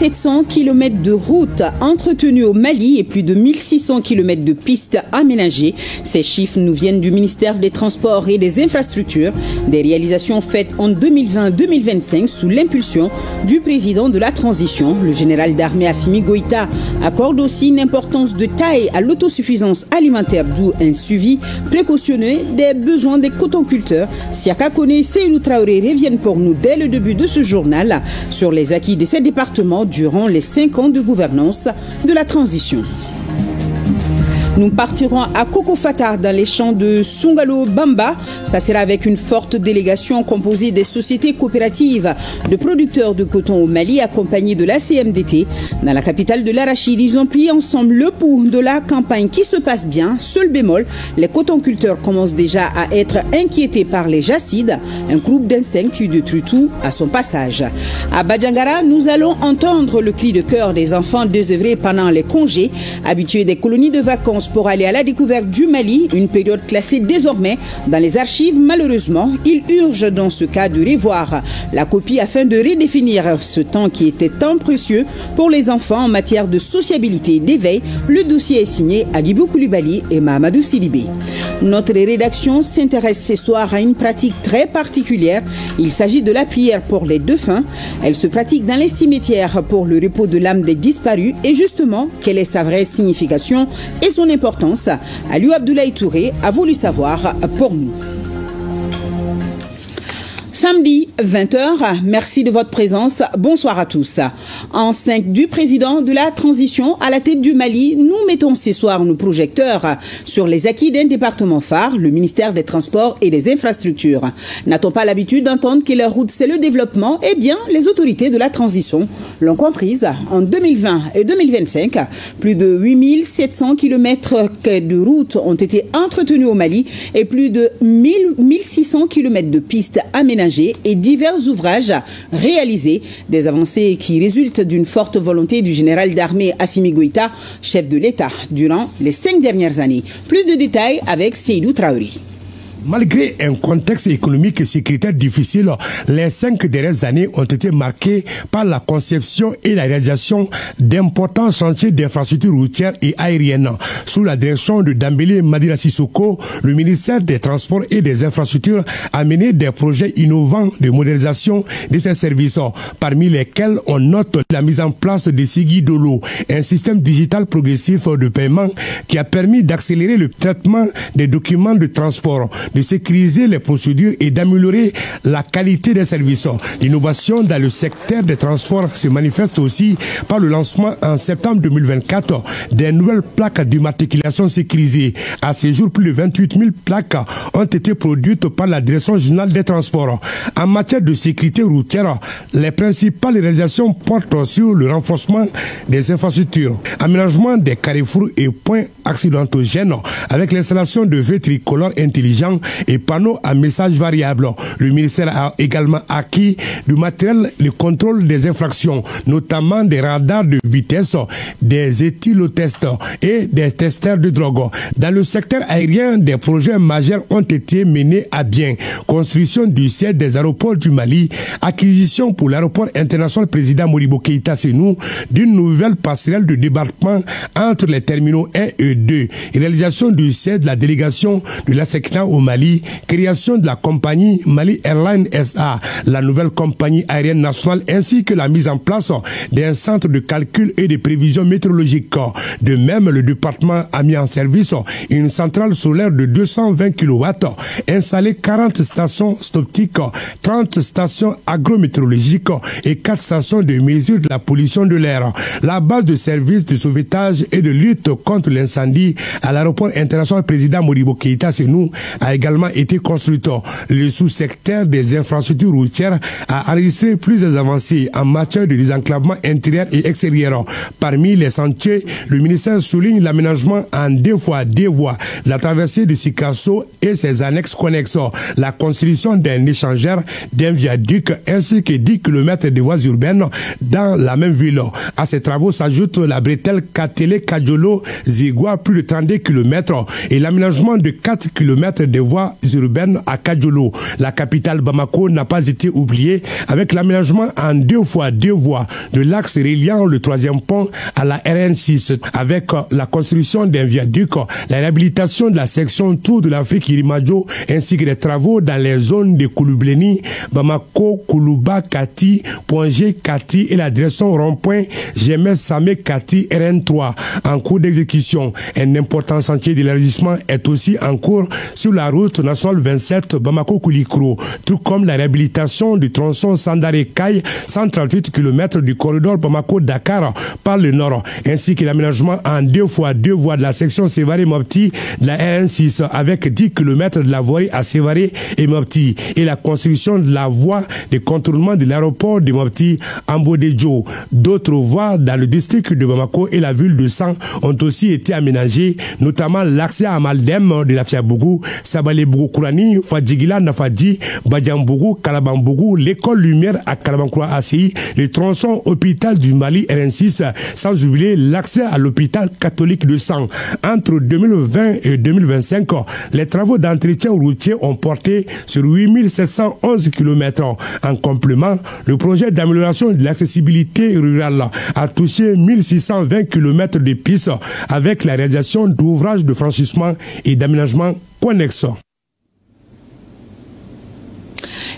700 km de routes entretenues au Mali et plus de 1600 km de pistes aménagées. Ces chiffres nous viennent du ministère des Transports et des Infrastructures. Des réalisations faites en 2020-2025 sous l'impulsion du président de la transition. Le général d'armée Assimi Goïta accorde aussi une importance de taille à l'autosuffisance alimentaire, d'où un suivi précautionneux des besoins des cotonculteurs. Siaka Kone et Seydou Traoré reviennent pour nous dès le début de ce journal sur les acquis de ces départements durant les 5 ans de gouvernance de la transition. Nous partirons à Kokofata dans les champs de Sungalo Bamba. Ça sera avec une forte délégation composée des sociétés coopératives de producteurs de coton au Mali accompagnés de la CMDT. Dans la capitale de l'Arachide, ils ont pris ensemble le pouls de la campagne qui se passe bien. Seul bémol, les cotonculteurs commencent déjà à être inquiétés par les jacides, un groupe d'insectes qui détruit tout à son passage. À Badjangara, nous allons entendre le cri de cœur des enfants désœuvrés pendant les congés, habitués des colonies de vacances pour aller à la découverte du Mali, une période classée désormais dans les archives. Malheureusement, il urge dans ce cas de revoir la copie afin de redéfinir ce temps qui était tant précieux pour les enfants en matière de sociabilité et d'éveil. Le dossier est signé Agibou Koulibaly et Mahamadou Sidibé. Notre rédaction s'intéresse ce soir à une pratique très particulière. Il s'agit de la prière pour les défunts. Elle se pratique dans les cimetières pour le repos de l'âme des disparus. Et justement, quelle est sa vraie signification et son importance? Aliou Abdoulaye Touré a voulu savoir pour nous. Samedi, 20h, merci de votre présence. Bonsoir à tous. Enceinte du président de la transition à la tête du Mali, nous mettons ce soir nos projecteurs sur les acquis d'un département phare, le ministère des Transports et des Infrastructures. N'a-t-on pas l'habitude d'entendre que la route c'est le développement? Eh bien, les autorités de la transition l'ont comprise. En 2020 et 2025, plus de 8700 km de routes ont été entretenues au Mali et plus de 1600 km de pistes aménagées et divers ouvrages réalisés, des avancées qui résultent d'une forte volonté du général d'armée Assimi Goïta, chef de l'État, durant les 5 dernières années. Plus de détails avec Seydou Traoré. Malgré un contexte économique et sécuritaire difficile, les 5 dernières années ont été marquées par la conception et la réalisation d'importants chantiers d'infrastructures routières et aériennes. Sous la direction de Dambélé Madina Sissoko, le ministère des Transports et des Infrastructures a mené des projets innovants de modernisation de ces services, parmi lesquels on note la mise en place de Sigui Dolo, un système digital progressif de paiement qui a permis d'accélérer le traitement des documents de transport, de sécuriser les procédures et d'améliorer la qualité des services. L'innovation dans le secteur des transports se manifeste aussi par le lancement en septembre 2024 des nouvelles plaques d'immatriculation sécurisées. À ce jour, plus de 28 000 plaques ont été produites par la Direction générale des transports. En matière de sécurité routière, les principales réalisations portent sur le renforcement des infrastructures, aménagement des carrefours et points accidentogènes avec l'installation de feux tricolores intelligents et panneaux à messages variables. Le ministère a également acquis du matériel de contrôle des infractions, notamment des radars de vitesse, des éthylotests et des testeurs de drogue. Dans le secteur aérien, des projets majeurs ont été menés à bien. Construction du siège des aéroports du Mali, acquisition pour l'aéroport international président Modibo Keïta Sénou d'une nouvelle passerelle de débarquement entre les terminaux 1 et 2, réalisation du siège de la délégation de la SECNA au Mali, création de la compagnie Mali Airlines SA, la nouvelle compagnie aérienne nationale, ainsi que la mise en place d'un centre de calcul et de prévision météorologique. De même, le département a mis en service une centrale solaire de 220 kW, installé 40 stations optiques, 30 stations agrométéorologiques et 4 stations de mesure de la pollution de l'air. La base de service de sauvetage et de lutte contre l'incendie à l'aéroport international président Modibo Keïta Sénou a également été construite. Le sous-secteur des infrastructures routières a enregistré plusieurs avancées en matière de désenclavement intérieur et extérieur. Parmi les sentiers, le ministère souligne l'aménagement en 2 fois 2 voies, la traversée de Sikasso et ses annexes connexes, la construction d'un échangeur, d'un viaduc ainsi que 10 km de voies urbaines dans la même ville. À ces travaux s'ajoute la bretelle Katele-Kadjolo-Zigua, plus de 32 km, et l'aménagement de 4 km de voies urbaines à Kadjolo. La capitale Bamako n'a pas été oubliée avec l'aménagement en 2x2 voies de l'axe reliant le 3e pont à la RN6 avec la construction d'un viaduc, la réhabilitation de la section Tour de l'Afrique Irimajo ainsi que des travaux dans les zones de Kouloubleni, Bamako, Koulouba, Kati, Poingé, Kati et la direction rond-point Jemes Samé Kati RN3 en cours d'exécution. Un important chantier d'élargissement est aussi en cours sur la route nationale 27 Bamako-Koulikro, tout comme la réhabilitation du tronçon Sandare-Kaye, 138 km du corridor Bamako-Dakar par le nord, ainsi que l'aménagement en 2x2 voies de la section Sévaré-Mopti de la RN6 avec 10 km de la voirie à Sévaré et Mopti et la construction de la voie de contournement de l'aéroport de Mopti en Bodéjo. D'autres voies dans le district de Bamako et la ville de San ont aussi été aménagées, notamment l'accès à Maldem de la Fiabougou, Sabalé-Bougou Kourani, Fadjigila Nafadji, Badiambougou, Kalabanbougou, l'école Lumière à Kalabankoura ACI, le tronçon hôpital du Mali RN6, sans oublier l'accès à l'hôpital catholique de San. Entre 2020 et 2025, les travaux d'entretien routier ont porté sur 8711 km. En complément, le projet d'amélioration de l'accessibilité rurale a touché 1620 km de pistes avec la réalisation d'ouvrages de franchissement et d'aménagement connexes.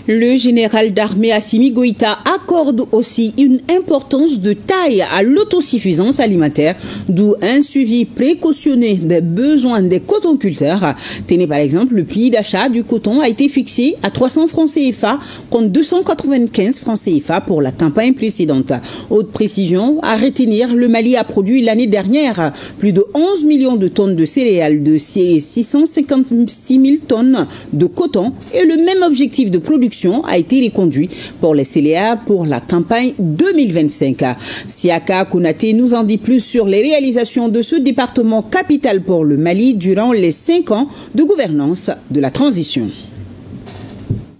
Le général d'armée Assimi Goïta accorde aussi une importance de taille à l'autosuffisance alimentaire, d'où un suivi précautionné des besoins des cotonculteurs. Tenez par exemple, le prix d'achat du coton a été fixé à 300 francs CFA contre 295 francs CFA pour la campagne précédente. Haute précision, à retenir, le Mali a produit l'année dernière plus de 11 millions de tonnes de céréales, de 656 000 tonnes de coton et le même objectif de production a été reconduit pour les CELEA pour la campagne 2025. Siaka Konaté nous en dit plus sur les réalisations de ce département capital pour le Mali durant les 5 ans de gouvernance de la transition.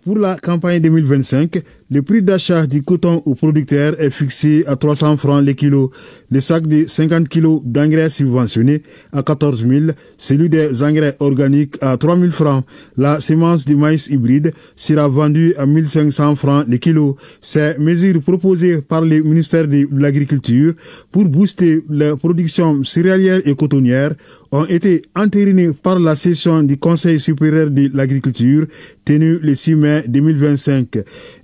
Pour la campagne 2025, le prix d'achat du coton aux producteurs est fixé à 300 francs le kilo. Le sac de 50 kg d'engrais subventionnés à 14 000, celui des engrais organiques à 3 000 francs. La semence de maïs hybride sera vendue à 1 500 francs le kilo. Ces mesures proposées par le ministère de l'Agriculture pour booster la production céréalière et cotonnière ont été entérinées par la session du Conseil supérieur de l'agriculture tenue le 6 mai 2025.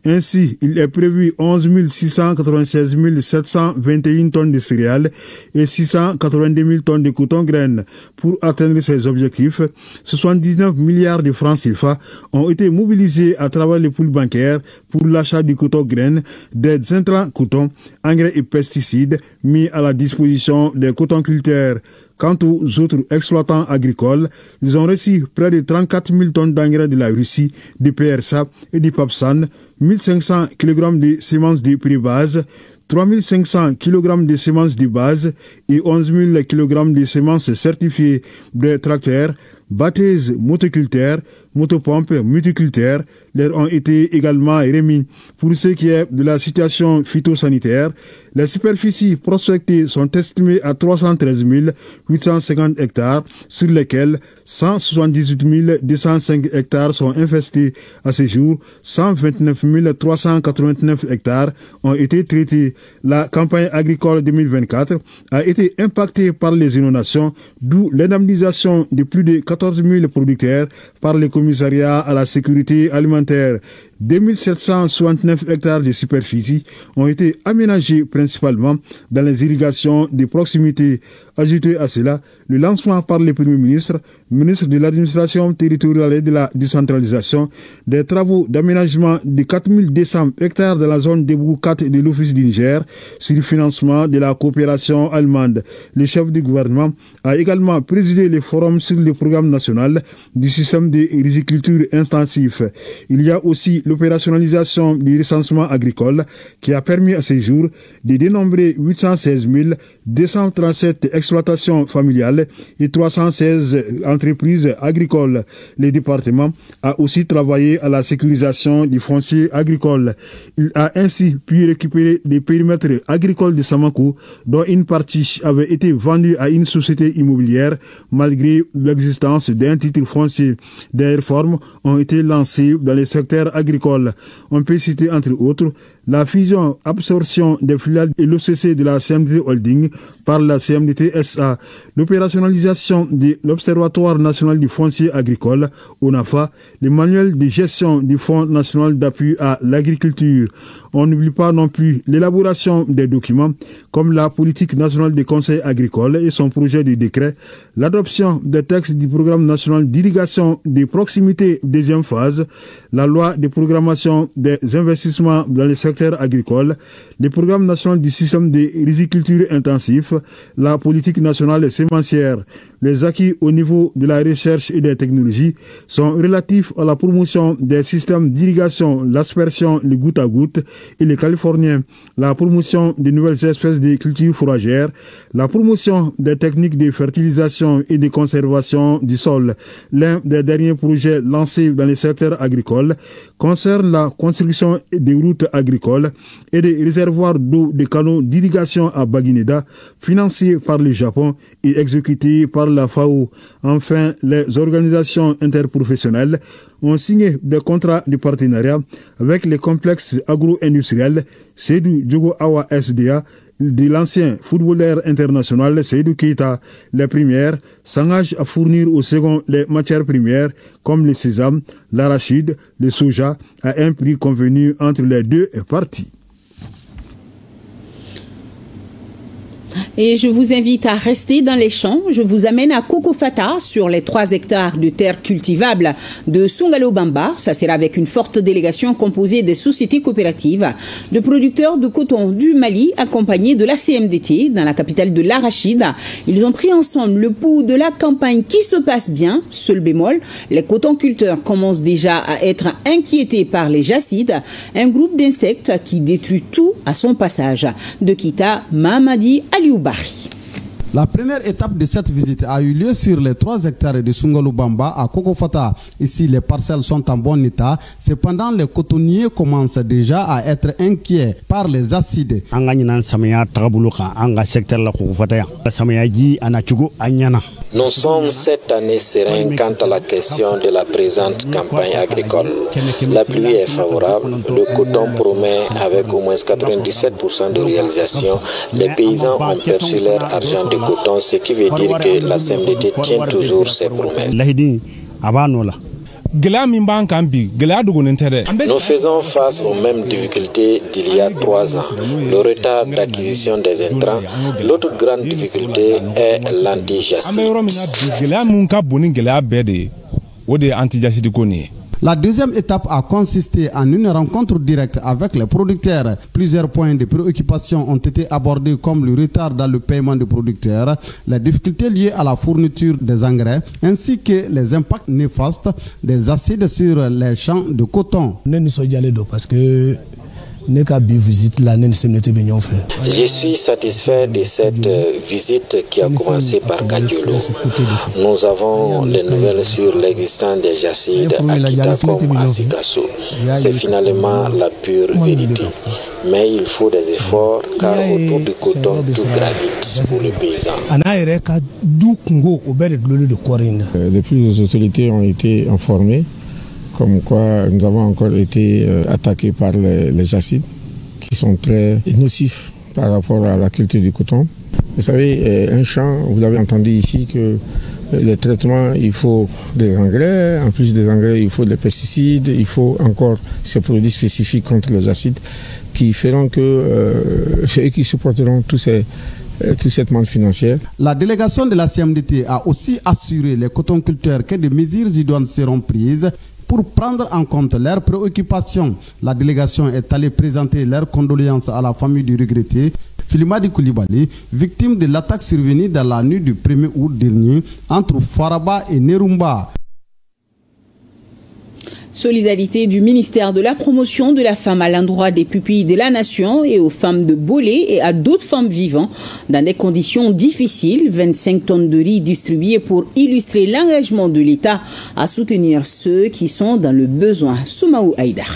Ainsi, il est prévu 11 696 721 tonnes de céréales et 682 000 tonnes de coton-graines. Pour atteindre ces objectifs, 79 milliards de francs CFA ont été mobilisés à travers les poules bancaires pour l'achat du coton-graines, des intrants coton, engrais et pesticides mis à la disposition des cotonculteurs. Quant aux autres exploitants agricoles, ils ont reçu près de 34 000 tonnes d'engrais de la Russie, du PRSA et du PAPSAN, 1500 kg de semences de prix base, 3500 kg de semences de base et 11 000 kg de semences certifiées de tracteurs, batteuses motoculteurs, motopompes multiculteurs leur ont été également remis. Pour ce qui est de la situation phytosanitaire, les superficies prospectées sont estimées à 313 850 hectares, sur lesquels 178 205 hectares sont infestés. À ce jour, 129 389 hectares ont été traités. La campagne agricole 2024 a été impactée par les inondations, d'où l'indemnisation de plus de 14 000 producteurs par le commissariat à la sécurité alimentaire. 2769 hectares de superficie ont été aménagés principalement dans les irrigations de proximité. Ajouté à cela, le lancement par le Premier ministre, ministre de l'administration territoriale et de la décentralisation, des travaux d'aménagement de 4200 hectares de la zone de Boukat de l'Office du Niger sur le financement de la coopération allemande. Le chef du gouvernement a également présidé le forum sur le programme national du système de riziculture intensif. Il y a aussi l'opérationnalisation du recensement agricole qui a permis à ce jour de dénombrer 816 237 exploitations familiales et 316 entreprises agricoles. Le département a aussi travaillé à la sécurisation du foncier agricole. Il a ainsi pu récupérer les périmètres agricoles de Samakou, dont une partie avait été vendue à une société immobilière malgré l'existence d'un titre foncier. Des réformes ont été lancées dans le secteur agricole. On peut citer entre autres la fusion-absorption des filiales et l'OCC de la CMDT Holding par la CMDT SA, l'opérationnalisation de l'Observatoire national du foncier agricole, ONAFA, le manuel de gestion du Fonds national d'appui à l'agriculture. On n'oublie pas non plus l'élaboration des documents comme la politique nationale des conseils agricoles et son projet de décret, l'adoption des textes du programme national d'irrigation des proximités deuxième phase, la loi de programmation des investissements dans le secteur agricole, le programme national du système de riziculture intensif, la politique nationale sémencière. Les acquis au niveau de la recherche et des technologies sont relatifs à la promotion des systèmes d'irrigation, l'aspersion, le goutte à goutte et les californiens, la promotion des nouvelles espèces de cultures fourragères, la promotion des techniques de fertilisation et de conservation du sol. L'un des derniers projets lancés dans le secteur agricole concerne la construction des routes agricoles et des réservoirs d'eau des canaux d'irrigation à Baguineda, financés par le Japon et exécutés par la FAO. Enfin, les organisations interprofessionnelles ont signé des contrats de partenariat avec les complexes agro-industriels Seydou Diogo Awa SDA de l'ancien footballeur international Seydou Keita. Les premières s'engagent à fournir au second les matières premières comme le sésame, l'arachide, le soja à un prix convenu entre les deux parties. Et je vous invite à rester dans les champs. Je vous amène à Kokofata sur les 3 hectares de terres cultivables de Songalo-Bamba. Ça sera avec une forte délégation composée des sociétés coopératives de producteurs de coton du Mali accompagnés de la CMDT dans la capitale de l'Arachide. Ils ont pris ensemble le pouls de la campagne qui se passe bien. Seul bémol, les cotonculteurs commencent déjà à être inquiétés par les jacides, un groupe d'insectes qui détruit tout à son passage. De Kita, Mamadi Alioubari. La première étape de cette visite a eu lieu sur les 3 hectares de Songalo-Bamba à Kokofata. Ici, les parcelles sont en bon état. Cependant, les cotonniers commencent déjà à être inquiets par les acides. Nous sommes cette année sereins quant à la question de la présente campagne agricole. La pluie est favorable, le coton promet avec au moins 97% de réalisation. Les paysans ont perçu leur argent de coton, ce qui veut dire que la CMDT tient toujours ses promesses. Nous faisons face aux mêmes difficultés d'il y a 3 ans. Le retard d'acquisition des intrants. L'autre grande difficulté est l'anti-jacide. La deuxième étape a consisté en une rencontre directe avec les producteurs. Plusieurs points de préoccupation ont été abordés comme le retard dans le paiement des producteurs, les difficultés liées à la fourniture des engrais, ainsi que les impacts néfastes des acides sur les champs de coton. Je suis satisfait de cette visite qui a commencé par Kadiolo. Nous avons les nouvelles sur l'existence des jacides à Kita comme à Sikasso. C'est finalement la pure vérité. Mais il faut des efforts car autour du coton tout gravite pour le paysan. Depuis, les autorités ont été informées comme quoi nous avons encore été attaqués par les jacides qui sont très nocifs par rapport à la culture du coton. Vous savez, un champ, vous avez entendu ici que les traitements, il faut des engrais, en plus des engrais, il faut des pesticides, il faut encore ces produits spécifiques contre les acides qui feront que c'est eux qui supporteront toute cette manne financière. La délégation de la CMDT a aussi assuré les cotonculteurs que des mesures idoines seront prises pour prendre en compte leurs préoccupations. La délégation est allée présenter leurs condoléances à la famille du regretté Filimadi Koulibaly, victime de l'attaque survenue dans la nuit du 1er août dernier entre Faraba et Nerumba. Solidarité du ministère de la promotion de la femme à l'endroit des pupilles de la nation et aux femmes de Bolé et à d'autres femmes vivant dans des conditions difficiles. 25 tonnes de riz distribuées pour illustrer l'engagement de l'État à soutenir ceux qui sont dans le besoin. Soumaou Haïdara.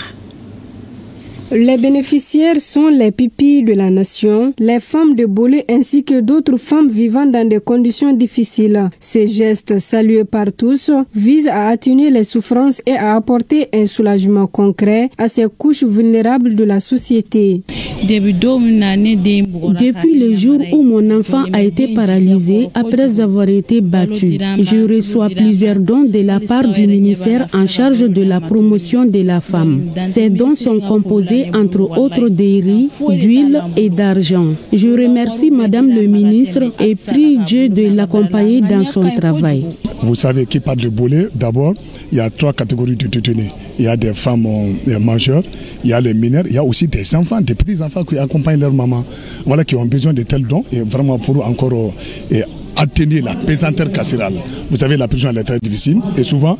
Les bénéficiaires sont les pupilles de la nation, les femmes de Bolé ainsi que d'autres femmes vivant dans des conditions difficiles. Ce geste salué par tous vise à atténuer les souffrances et à apporter un soulagement concret à ces couches vulnérables de la société. Depuis le jour où mon enfant a été paralysé après avoir été battu, je reçois plusieurs dons de la part du ministère en charge de la promotion de la femme. Ces dons sont composés entre autres des riz, d'huile et d'argent. Je remercie Madame le ministre et prie Dieu de l'accompagner dans son travail. Vous savez qui parle de Bolé, d'abord, il y a 3 catégories de détenus. Il y a des femmes majeures, il y a les mineurs, il y a aussi des enfants, des petits-enfants qui accompagnent leur maman. Voilà, qui ont besoin de tels dons et vraiment pour encore atténuer la pesanteur carcérale. Vous savez, la prison elle est très difficile et souvent,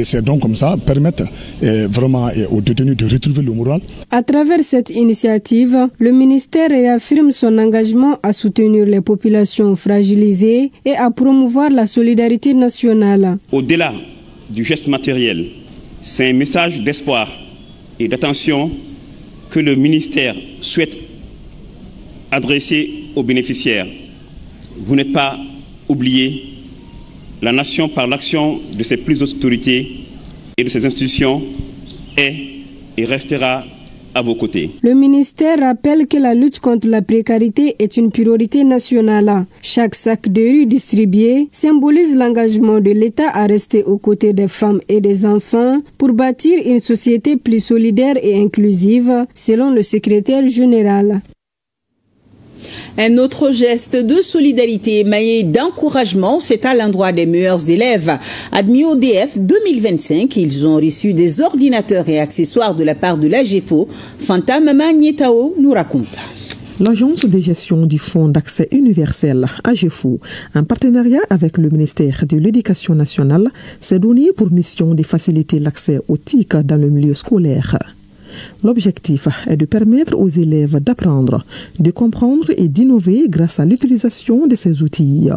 ces dons comme ça permettent vraiment aux détenus de retrouver le moral. À travers cette initiative, le ministère réaffirme son engagement à soutenir les populations fragilisées et à promouvoir la solidarité nationale. Au-delà du geste matériel, c'est un message d'espoir et d'attention que le ministère souhaite adresser aux bénéficiaires. Vous n'êtes pas oubliés. La nation, par l'action de ses plus hautes autorités et de ses institutions, est et restera à vos côtés. Le ministère rappelle que la lutte contre la précarité est une priorité nationale. Chaque sac de riz distribué symbolise l'engagement de l'État à rester aux côtés des femmes et des enfants pour bâtir une société plus solidaire et inclusive, selon le secrétaire général. Un autre geste de solidarité émaillé d'encouragement, c'est à l'endroit des meilleurs élèves. Admis au DF 2025, ils ont reçu des ordinateurs et accessoires de la part de l'AGEFO. Fanta Mama Nietao nous raconte. L'Agence de gestion du Fonds d'accès universel, AGEFO, en partenariat avec le ministère de l'Éducation nationale, s'est donné pour mission de faciliter l'accès aux TIC dans le milieu scolaire. L'objectif est de permettre aux élèves d'apprendre, de comprendre et d'innover grâce à l'utilisation de ces outils.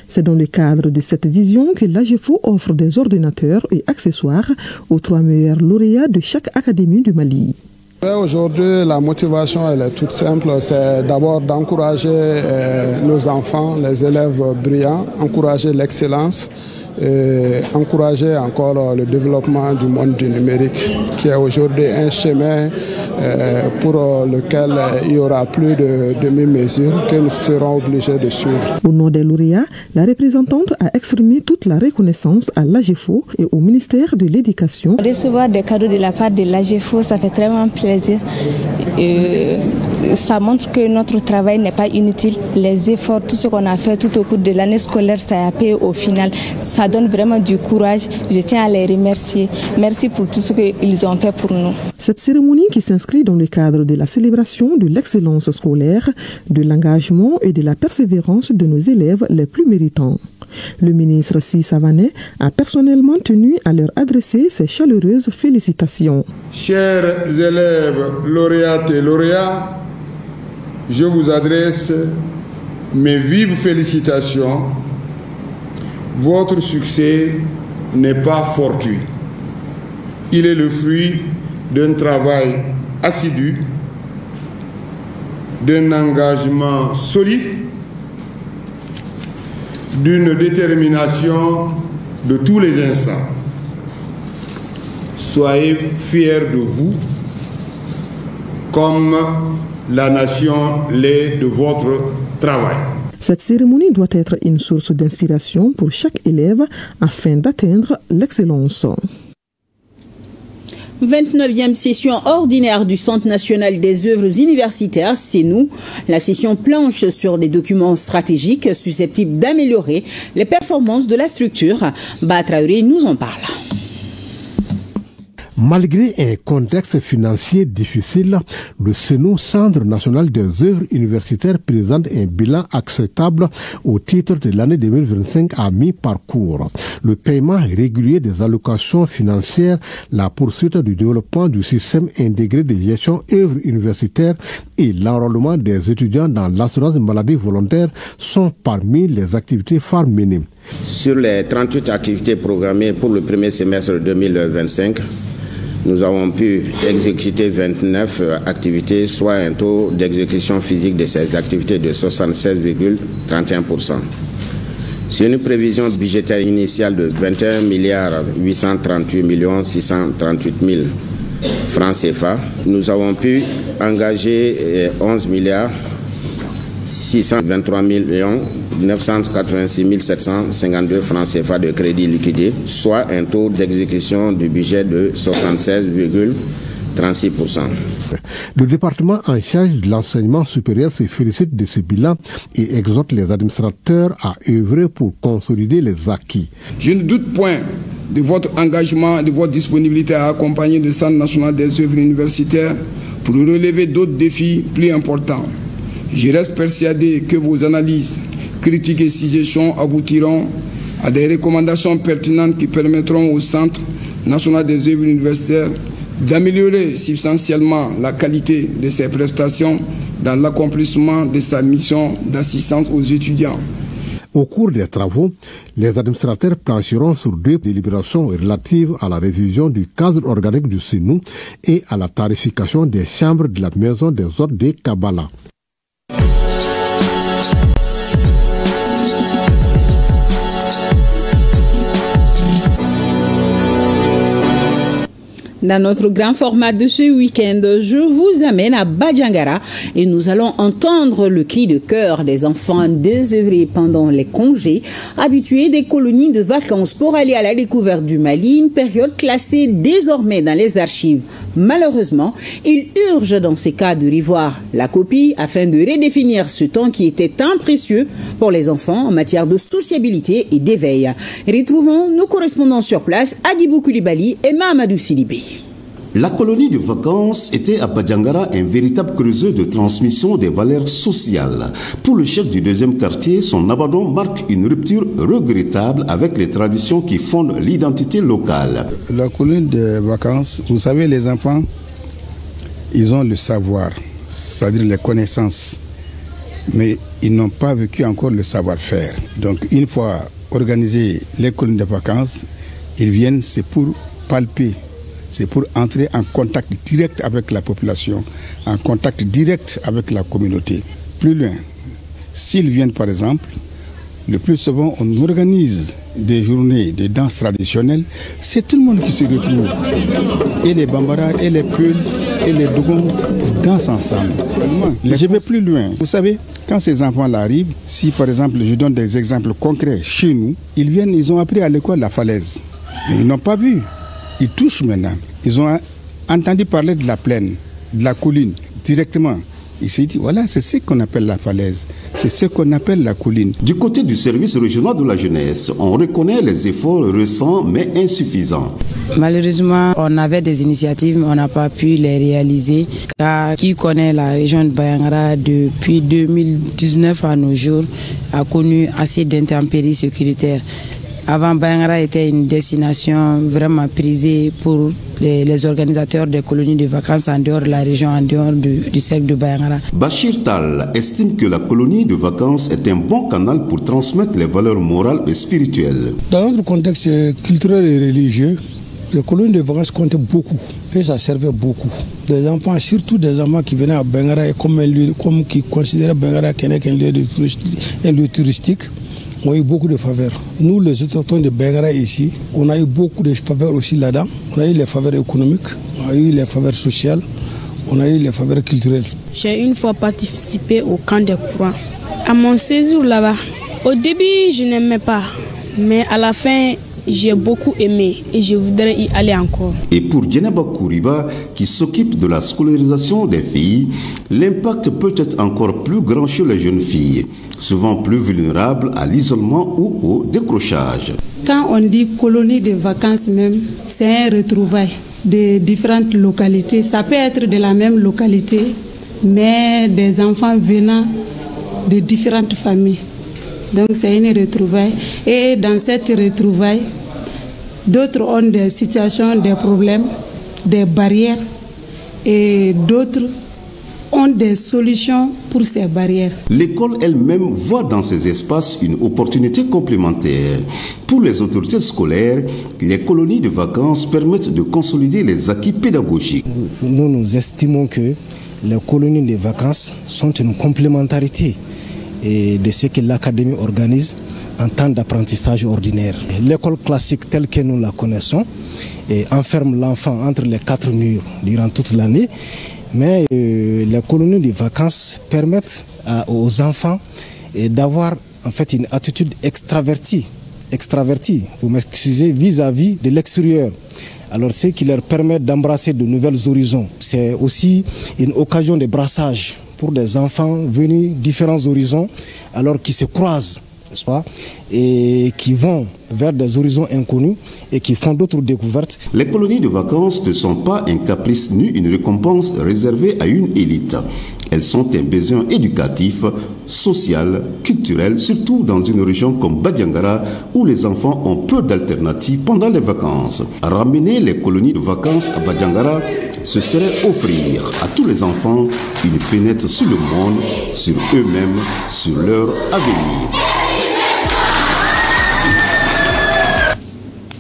C'est dans le cadre de cette vision que l'AGEFO offre des ordinateurs et accessoires aux 3 meilleurs lauréats de chaque académie du Mali. Aujourd'hui, la motivation elle est toute simple, c'est d'abord d'encourager nos enfants, les élèves brillants, encourager l'excellence, et encourager encore le développement du monde du numérique, qui est aujourd'hui un chemin pour lequel il y aura plus de demi-mesures que nous serons obligés de suivre. Au nom des lauréats, la représentante a exprimé toute la reconnaissance à l'AGEFO et au ministère de l'Éducation. Recevoir des cadeaux de la part de l'AGEFO, ça fait vraiment plaisir. Ça montre que notre travail n'est pas inutile. Les efforts, tout ce qu'on a fait tout au cours de l'année scolaire, ça a payé au final. Ça donne vraiment du courage. Je tiens à les remercier. Merci pour tout ce qu'ils ont fait pour nous. Cette cérémonie qui s'inscrit dans le cadre de la célébration de l'excellence scolaire, de l'engagement et de la persévérance de nos élèves les plus méritants. Le ministre Si Savané a personnellement tenu à leur adresser ses chaleureuses félicitations. Chers élèves lauréates et lauréats, je vous adresse mes vives félicitations. Votre succès n'est pas fortuit. Il est le fruit d'un travail assidu, d'un engagement solide, d'une détermination de tous les instants. Soyez fiers de vous, comme la nation l'est de votre travail. Cette cérémonie doit être une source d'inspiration pour chaque élève afin d'atteindre l'excellence. 29e session ordinaire du Centre national des œuvres universitaires, CNOU. La session planche sur des documents stratégiques susceptibles d'améliorer les performances de la structure. Batraoré nous en parle. Malgré un contexte financier difficile, le CENU, Centre national des œuvres universitaires, présente un bilan acceptable au titre de l'année 2025 à mi-parcours. Le paiement régulier des allocations financières, la poursuite du développement du système intégré de gestion œuvres universitaires et l'enrôlement des étudiants dans l'assurance maladie volontaire sont parmi les activités phares menées. Sur les 38 activités programmées pour le premier semestre 2025, nous avons pu exécuter 29 activités, soit un taux d'exécution physique de ces activités de 76,31%. Sur une prévision budgétaire initiale de 21 838 638 000 francs CFA, nous avons pu engager 11 623 986 752 francs CFA de crédit liquidé, soit un taux d'exécution du budget de 76,36%. Le département en charge de l'enseignement supérieur se félicite de ce bilan et exhorte les administrateurs à œuvrer pour consolider les acquis. Je ne doute point de votre engagement et de votre disponibilité à accompagner le Centre national des œuvres universitaires pour relever d'autres défis plus importants. Je reste persuadé que vos analyses, critiques et suggestions aboutiront à des recommandations pertinentes qui permettront au Centre national des œuvres universitaires d'améliorer substantiellement la qualité de ses prestations dans l'accomplissement de sa mission d'assistance aux étudiants. Au cours des travaux, les administrateurs plancheront sur 2 délibérations relatives à la révision du cadre organique du CENU et à la tarification des chambres de la maison des hôtes de Kabbalah. Dans notre grand format de ce week-end, je vous amène à Badjangara et nous allons entendre le cri de cœur des enfants désœuvrés pendant les congés, habitués des colonies de vacances pour aller à la découverte du Mali, une période classée désormais dans les archives. Malheureusement, il urge dans ces cas de revoir la copie afin de redéfinir ce temps qui était tant précieux pour les enfants en matière de sociabilité et d'éveil. Retrouvons nos correspondants sur place, Adibou Koulibaly et Mahamadou Sidibé. La colonie de vacances était à Badjangara un véritable creuset de transmission des valeurs sociales. Pour le chef du 2e quartier, son abandon marque une rupture regrettable avec les traditions qui fondent l'identité locale. La colonie de vacances, vous savez, les enfants, ils ont le savoir, c'est-à-dire les connaissances, mais ils n'ont pas vécu encore le savoir-faire. Donc une fois organisées les colonies de vacances, ils viennent, c'est pour palper. C'est pour entrer en contact direct avec la population, en contact direct avec la communauté. Plus loin, s'ils viennent par exemple, le plus souvent on organise des journées de danse traditionnelle, c'est tout le monde qui se retrouve. Et les Bambara, et les Peuls, et les Dougons dansent ensemble. Je vais plus loin. Vous savez, quand ces enfants-là arrivent, si par exemple, je donne des exemples concrets chez nous, ils viennent, ils ont appris à l'école la falaise, mais ils n'ont pas vu. Ils touchent maintenant. Ils ont entendu parler de la plaine, de la colline, directement. Ils se disent, voilà, c'est ce qu'on appelle la falaise. C'est ce qu'on appelle la colline. Du côté du service régional de la jeunesse, on reconnaît les efforts récents mais insuffisants. Malheureusement, on avait des initiatives, mais on n'a pas pu les réaliser. Car qui connaît la région de Badjangara depuis 2019 à nos jours a connu assez d'intempéries sécuritaires. Avant, Badjangara était une destination vraiment prisée pour les organisateurs des colonies de vacances en dehors de la région, en dehors du cercle de Badjangara. Bachir Tal estime que la colonie de vacances est un bon canal pour transmettre les valeurs morales et spirituelles. Dans notre contexte culturel et religieux, les colonies de vacances comptaient beaucoup et ça servait beaucoup. Des enfants, surtout des enfants qui venaient à Badjangara comme qui considéraient Badjangara comme un lieu touristique, ont eu beaucoup de faveurs. Nous, les autochtones de Badjangara ici, on a eu beaucoup de faveurs aussi là-dedans. On a eu les faveurs économiques, on a eu les faveurs sociales, on a eu les faveurs culturelles. J'ai une fois participé au camp des courants. À mon séjour là-bas, au début, je n'aimais pas, mais à la fin, j'ai beaucoup aimé et je voudrais y aller encore. Et pour Djeneba Kouriba, qui s'occupe de la scolarisation des filles, l'impact peut être encore plus grand chez les jeunes filles, souvent plus vulnérables à l'isolement ou au décrochage. Quand on dit colonie de vacances même, c'est un retrouvaille. de différentes localités. Ça peut être de la même localité, mais des enfants venant de différentes familles. Donc c'est une retrouvaille. Et dans cette retrouvaille, d'autres ont des situations, des problèmes, des barrières, et d'autres ont des solutions pour ces barrières. L'école elle-même voit dans ces espaces une opportunité complémentaire. Pour les autorités scolaires, les colonies de vacances permettent de consolider les acquis pédagogiques. Nous estimons que les colonies de vacances sont une complémentarité de ce que l'académie organise en temps d'apprentissage ordinaire. L'école classique telle que nous la connaissons enferme l'enfant entre les quatre murs durant toute l'année, mais les colonies de vacances permettent aux enfants d'avoir en fait une attitude extravertie, vous m'excusez, vis-à-vis de l'extérieur. Alors ce qui leur permet d'embrasser de nouveaux horizons. C'est aussi une occasion de brassage pour des enfants venus de différents horizons, alors qui se croisent, n'est-ce pas, et qui vont vers des horizons inconnus et qui font d'autres découvertes. Les colonies de vacances ne sont pas un caprice ni une récompense réservée à une élite. Elles sont un besoin éducatif, social, culturel, surtout dans une région comme Badiangara où les enfants ont peu d'alternatives pendant les vacances. Ramener les colonies de vacances à Badiangara, ce serait offrir à tous les enfants une fenêtre sur le monde, sur eux-mêmes, sur leur avenir.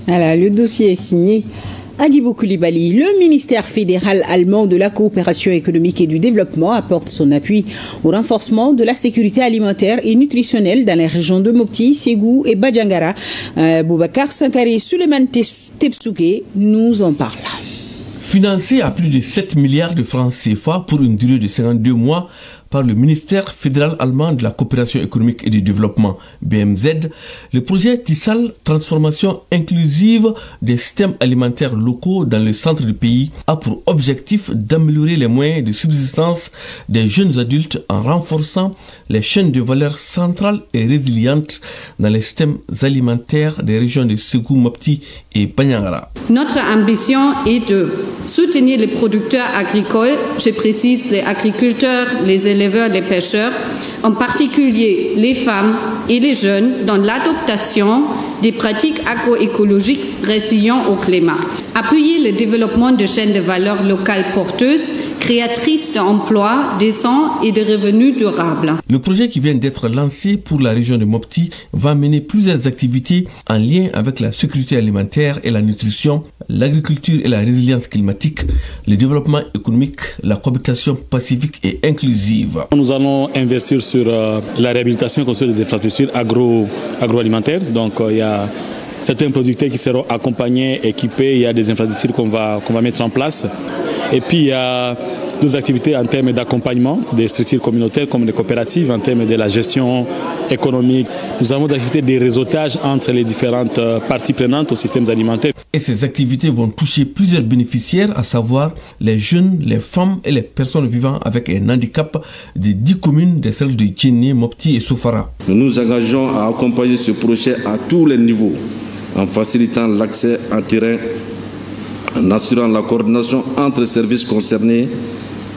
Alors, le dossier est signé Agibou Koulibaly. Le ministère fédéral allemand de la coopération économique et du développement apporte son appui au renforcement de la sécurité alimentaire et nutritionnelle dans les régions de Mopti, Ségou et Badiangara. Boubacar Sankari Suleiman Tepsouké nous en parle. Financé à plus de 7 milliards de francs CFA pour une durée de 52 mois par le ministère fédéral allemand de la coopération économique et du développement, BMZ, le projet Tissal, transformation inclusive des systèmes alimentaires locaux dans le centre du pays, a pour objectif d'améliorer les moyens de subsistance des jeunes adultes en renforçant les chaînes de valeur centrales et résilientes dans les systèmes alimentaires des régions de Ségou, Mopti et Banyangara. Notre ambition est de soutenir les producteurs agricoles, je précise les agriculteurs, les éleveurs, les pêcheurs, en particulier les femmes et les jeunes dans l'adoption des pratiques agroécologiques résilientes au climat. Appuyer le développement de chaînes de valeur locales porteuses, créatrices d'emplois décents et de revenus durables. Le projet qui vient d'être lancé pour la région de Mopti va mener plusieurs activités en lien avec la sécurité alimentaire et la nutrition, l'agriculture et la résilience climatique, le développement économique, la cohabitation pacifique et inclusive. Nous allons investir sur la réhabilitation et construire des infrastructures agroalimentaires. Donc il y a certains producteurs qui seront accompagnés, équipés, il y a des infrastructures qu'on va mettre en place. Et puis il y a nos activités en termes d'accompagnement des structures communautaires comme les coopératives, en termes de la gestion économique. Nous avons des activités de réseautage entre les différentes parties prenantes aux systèmes alimentaires. Et ces activités vont toucher plusieurs bénéficiaires, à savoir les jeunes, les femmes et les personnes vivant avec un handicap des 10 communes des celles de Djinné, Mopti et Soufara. Nous nous engageons à accompagner ce projet à tous les niveaux, en facilitant l'accès en terrain, en assurant la coordination entre les services concernés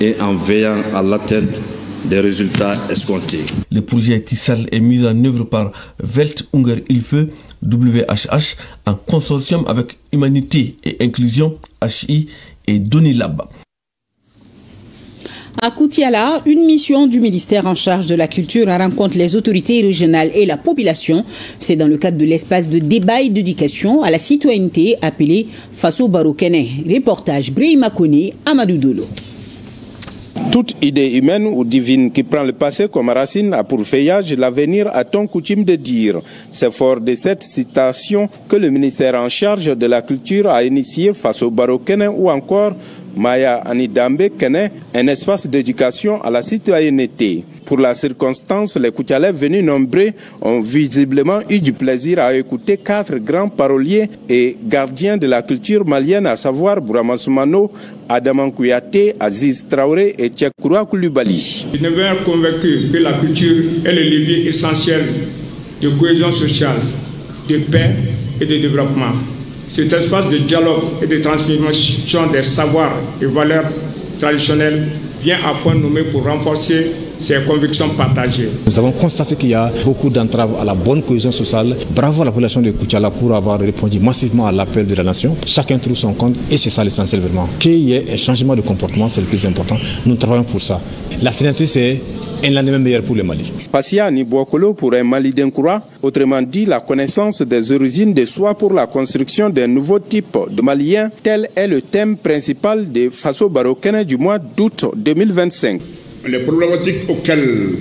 et en veillant à l'atteinte des résultats escomptés. Le projet Tissal est mis en œuvre par Welt Unger Hilfe, WHH, en consortium avec Humanité et Inclusion, HI, et Donilab. À Koutiala, une mission du ministère en charge de la culture rencontre les autorités régionales et la population. C'est dans le cadre de l'espace de débat et d'éducation à la citoyenneté appelé Faso Barokene. Reportage Brahima Kone, Amadou Dolo. Toute idée humaine ou divine qui prend le passé comme racine a pour feuillage l'avenir, a-t-on coutume de dire. C'est fort de cette citation que le ministère en charge de la culture a initié face au Barokene ou encore Maya Anidambe Kene, un espace d'éducation à la citoyenneté. Pour la circonstance, les Koutialais venus nombreux ont visiblement eu du plaisir à écouter 4 grands paroliers et gardiens de la culture malienne, à savoir Bourama Soumano, Adaman Kouyaté, Aziz Traoré et Tchekoura Koulibaly. Je demeure convaincu que la culture est le levier essentiel de cohésion sociale, de paix et de développement. Cet espace de dialogue et de transmission des savoirs et valeurs traditionnelles vient à point nommé pour renforcer ces convictions partagées. Nous avons constaté qu'il y a beaucoup d'entraves à la bonne cohésion sociale. Bravo à la population de Koutiala pour avoir répondu massivement à l'appel de la nation. Chacun trouve son compte et c'est ça l'essentiel vraiment. Qu'il y ait un changement de comportement, c'est le plus important. Nous travaillons pour ça. La finalité, c'est un lendemain meilleur pour le Mali. Passia Niboakolo pour un Mali d'Inkoura, autrement dit la connaissance des origines de soi pour la construction d'un nouveau type de Malien, tel est le thème principal de Faso Barokene du mois d'août 2025. Les problématiques auxquelles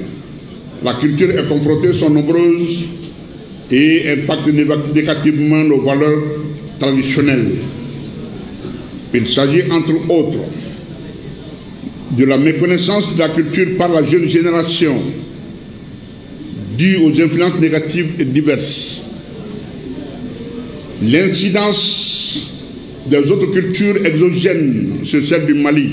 la culture est confrontée sont nombreuses et impactent négativement nos valeurs traditionnelles. Il s'agit entre autres de la méconnaissance de la culture par la jeune génération, due aux influences négatives et diverses. L'incidence des autres cultures exogènes sur celle du Mali,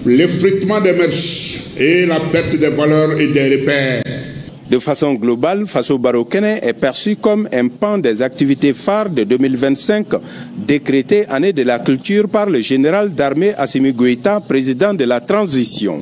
l'effritement des mœurs et la perte des valeurs et des repères. De façon globale, Faso Barokene est perçu comme un pan des activités phares de 2025, décrété année de la culture par le général d'armée Assimi Goïta, président de la transition.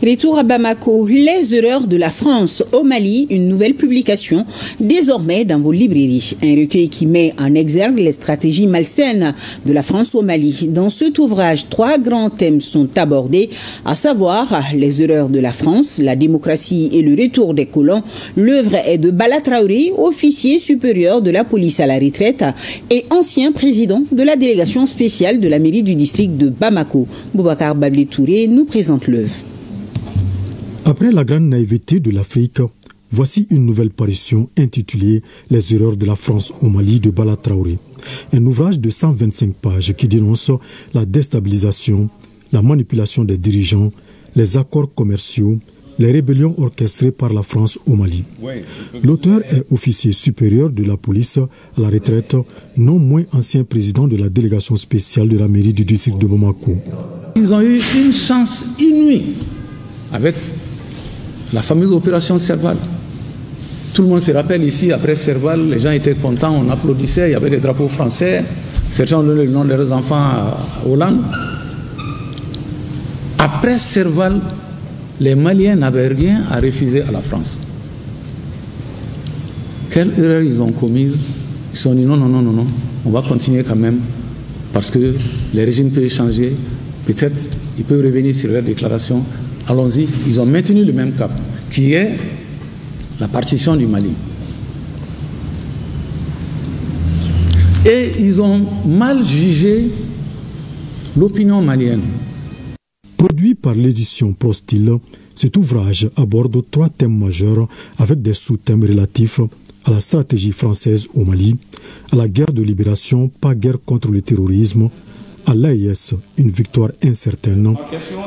Retour à Bamako, les erreurs de la France au Mali, une nouvelle publication désormais dans vos librairies. Un recueil qui met en exergue les stratégies malsaines de la France au Mali. Dans cet ouvrage, 3 grands thèmes sont abordés, à savoir les erreurs de la France, la démocratie et le retour des colons. L'œuvre est de Bala Traoré, officier supérieur de la police à la retraite et ancien président de la délégation spéciale de la mairie du district de Bamako. Boubacar Bablé Touré nous présente l'œuvre. Après la grande naïveté de l'Afrique, voici une nouvelle parution intitulée « Les erreurs de la France au Mali » de Bala Traoré. Un ouvrage de 125 pages qui dénonce la déstabilisation, la manipulation des dirigeants, les accords commerciaux, les rébellions orchestrées par la France au Mali. L'auteur est officier supérieur de la police à la retraite, non moins ancien président de la délégation spéciale de la mairie du district de Bamako. Ils ont eu une chance inouïe avec la fameuse opération Serval. Tout le monde se rappelle ici, après Serval, les gens étaient contents, on applaudissait, il y avait des drapeaux français, certains ont donné le nom de leurs enfants à Hollande. Après Serval, les Maliens n'avaient rien à refuser à la France. Quelle erreur ils ont commise? Ils se sont dit non, on va continuer quand même, parce que les régimes peuvent changer, peut-être ils peuvent revenir sur leurs déclarations. Allons-y, ils ont maintenu le même cap, qui est la partition du Mali. Et ils ont mal jugé l'opinion malienne. Produit par l'édition Prostyle, cet ouvrage aborde 3 thèmes majeurs avec des sous-thèmes relatifs à la stratégie française au Mali, à la guerre de libération, pas guerre contre le terrorisme, à l'AIS, une victoire incertaine,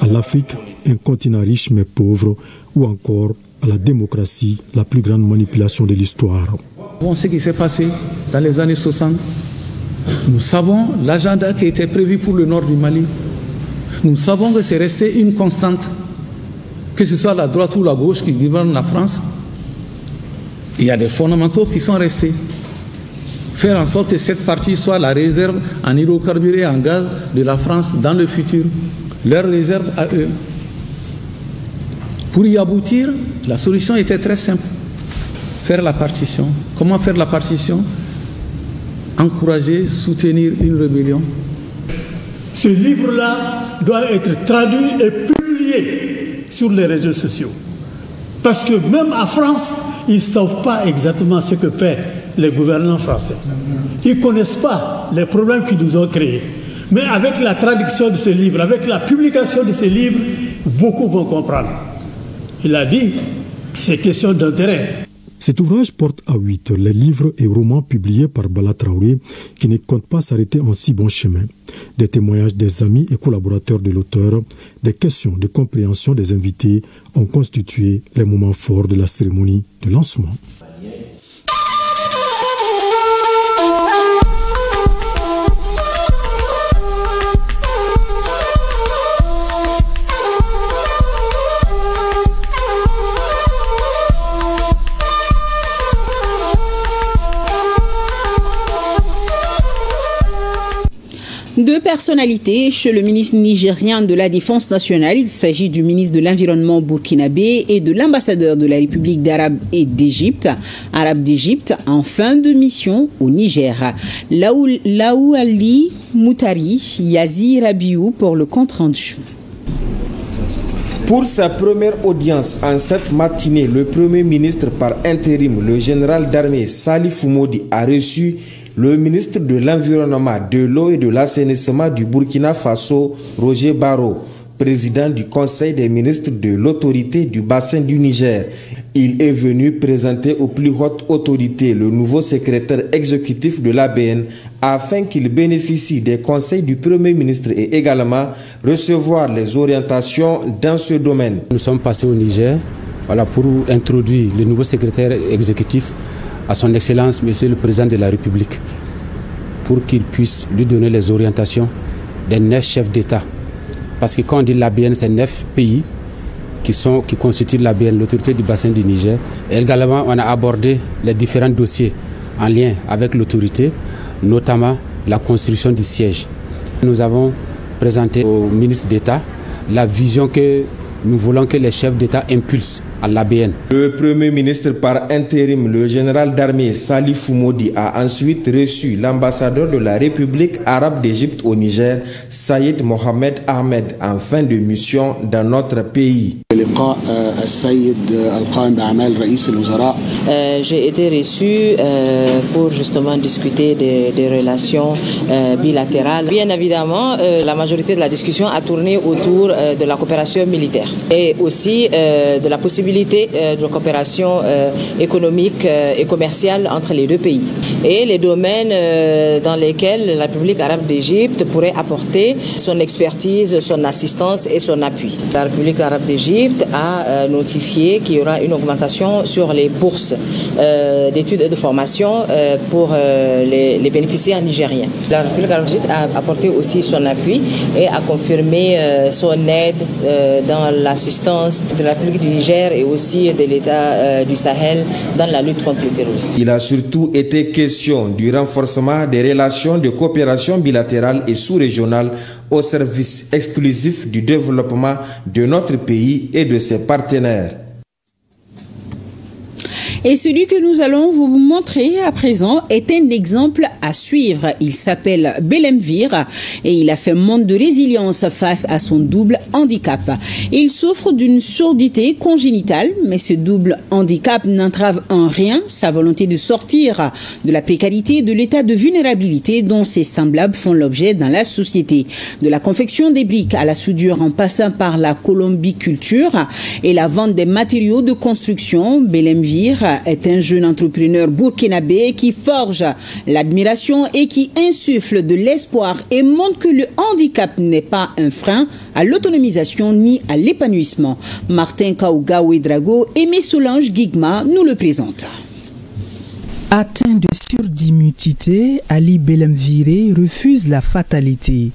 à l'Afrique, un continent riche mais pauvre, ou encore à la démocratie, la plus grande manipulation de l'histoire. Bon, ce qui s'est passé dans les années 60, nous savons l'agenda qui était prévu pour le nord du Mali. Nous savons que c'est resté une constante, que ce soit la droite ou la gauche qui gouverne la France. Il y a des fondamentaux qui sont restés. Faire en sorte que cette partie soit la réserve en hydrocarbures et en gaz de la France dans le futur, leur réserve à eux. Pour y aboutir, la solution était très simple. Faire la partition. Comment faire la partition? Encourager, soutenir une rébellion. Ce livre-là doit être traduit et publié sur les réseaux sociaux. Parce que même en France, ils ne savent pas exactement ce que fait les gouvernants français. Ils ne connaissent pas les problèmes qu'ils nous ont créés. Mais avec la traduction de ce livre, avec la publication de ce livre, beaucoup vont comprendre. Il a dit, c'est question d'intérêt. Cet ouvrage porte à 8 les livres et romans publiés par Bala Traoré qui ne compte pas s'arrêter en si bon chemin. Des témoignages des amis et collaborateurs de l'auteur, des questions de compréhension des invités ont constitué les moments forts de la cérémonie de lancement. Deux personnalités chez le ministre nigérien de la Défense nationale. Il s'agit du ministre de l'Environnement burkinabé et de l'ambassadeur de la République d'Arabe d'Égypte en fin de mission au Niger. Laou Ali Moutari, Yazir Rabiou pour le compte-rendu. Pour sa première audience en cette matinée, le Premier ministre par intérim, le général d'armée Salif Modi, a reçu le ministre de l'Environnement, de l'eau et de l'assainissement du Burkina Faso, Roger Barro, président du Conseil des ministres de l'autorité du bassin du Niger. Il est venu présenter aux plus hautes autorités le nouveau secrétaire exécutif de l'ABN afin qu'il bénéficie des conseils du Premier ministre et également recevoir les orientations dans ce domaine. Nous sommes passés au Niger pour introduire le nouveau secrétaire exécutif à son Excellence, Monsieur le Président de la République, pour qu'il puisse lui donner les orientations des 9 chefs d'État. Parce que quand on dit l'ABN, c'est 9 pays qui constituent l'ABN, l'autorité du bassin du Niger. Et également, on a abordé les différents dossiers en lien avec l'autorité, notamment la construction du siège. Nous avons présenté au ministre d'État la vision que nous voulons que les chefs d'État impulsent à l'ABN. Le Premier ministre par intérim, le général d'armée Salif Modi, a ensuite reçu l'ambassadeur de la République arabe d'Égypte au Niger, Saïd Mohamed Ahmed, en fin de mission dans notre pays. J'ai été reçu pour justement discuter des relations bilatérales. Bien évidemment, la majorité de la discussion a tourné autour de la coopération militaire et aussi de la possibilité de coopération économique et commerciale entre les deux pays. Et les domaines dans lesquels la République arabe d'Égypte pourrait apporter son expertise, son assistance et son appui. La République arabe d'Égypte a notifié qu'il y aura une augmentation sur les bourses d'études et de formation pour les bénéficiaires nigériens. La République arabe d'Égypte a apporté aussi son appui et a confirmé son aide dans l'assistance de la République du Niger et aussi de l'État du Sahel dans la lutte contre le terrorisme. Il a surtout été question du renforcement des relations de coopération bilatérale et sous-régionale au service exclusif du développement de notre pays et de ses partenaires. Et celui que nous allons vous montrer à présent est un exemple à suivre. Il s'appelle Belemvir et il a fait montre de résilience face à son double handicap. Il souffre d'une surdité congénitale, mais ce double handicap n'entrave en rien sa volonté de sortir de la précarité et de l'état de vulnérabilité dont ses semblables font l'objet dans la société. De la confection des briques à la soudure en passant par la colombiculture et la vente des matériaux de construction, Belemvir est un jeune entrepreneur burkinabé qui forge l'admiration et qui insuffle de l'espoir et montre que le handicap n'est pas un frein à l'autonomisation ni à l'épanouissement. Martin Kaouga Ouedrago et Solange Guigma nous le présentent. Atteint de surdimmunité, Ali Belemvir refuse la fatalité.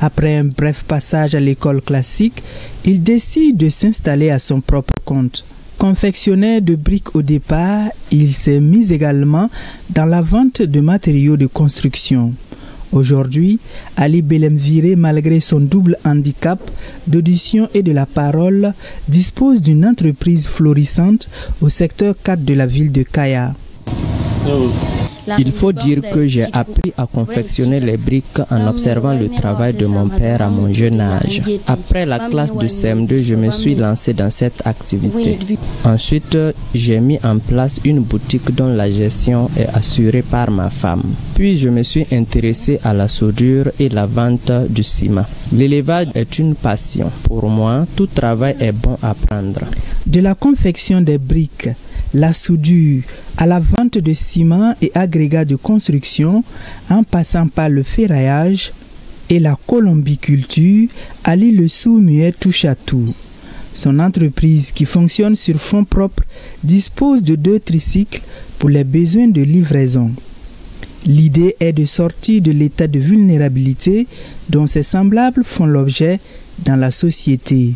Après un bref passage à l'école classique, il décide de s'installer à son propre compte. Confectionneur de briques au départ, il s'est mis également dans la vente de matériaux de construction. Aujourd'hui, Ali Belemvir, malgré son double handicap d'audition et de la parole, dispose d'une entreprise florissante au secteur 4 de la ville de Kaya. Il faut dire que j'ai appris à confectionner les briques en observant le travail de mon père à mon jeune âge. Après la classe de CM2, je me suis lancé dans cette activité. Ensuite, j'ai mis en place une boutique dont la gestion est assurée par ma femme. Puis, je me suis intéressé à la soudure et la vente du ciment. L'élevage est une passion. Pour moi, tout travail est bon à prendre. De la confection des briques, la soudure, à la vente de ciment et agrégats de construction, en passant par le ferraillage et la colombiculture, Ali le sourd-muet touche à tout. Son entreprise, qui fonctionne sur fonds propres, dispose de 2 tricycles pour les besoins de livraison. L'idée est de sortir de l'état de vulnérabilité dont ses semblables font l'objet dans la société.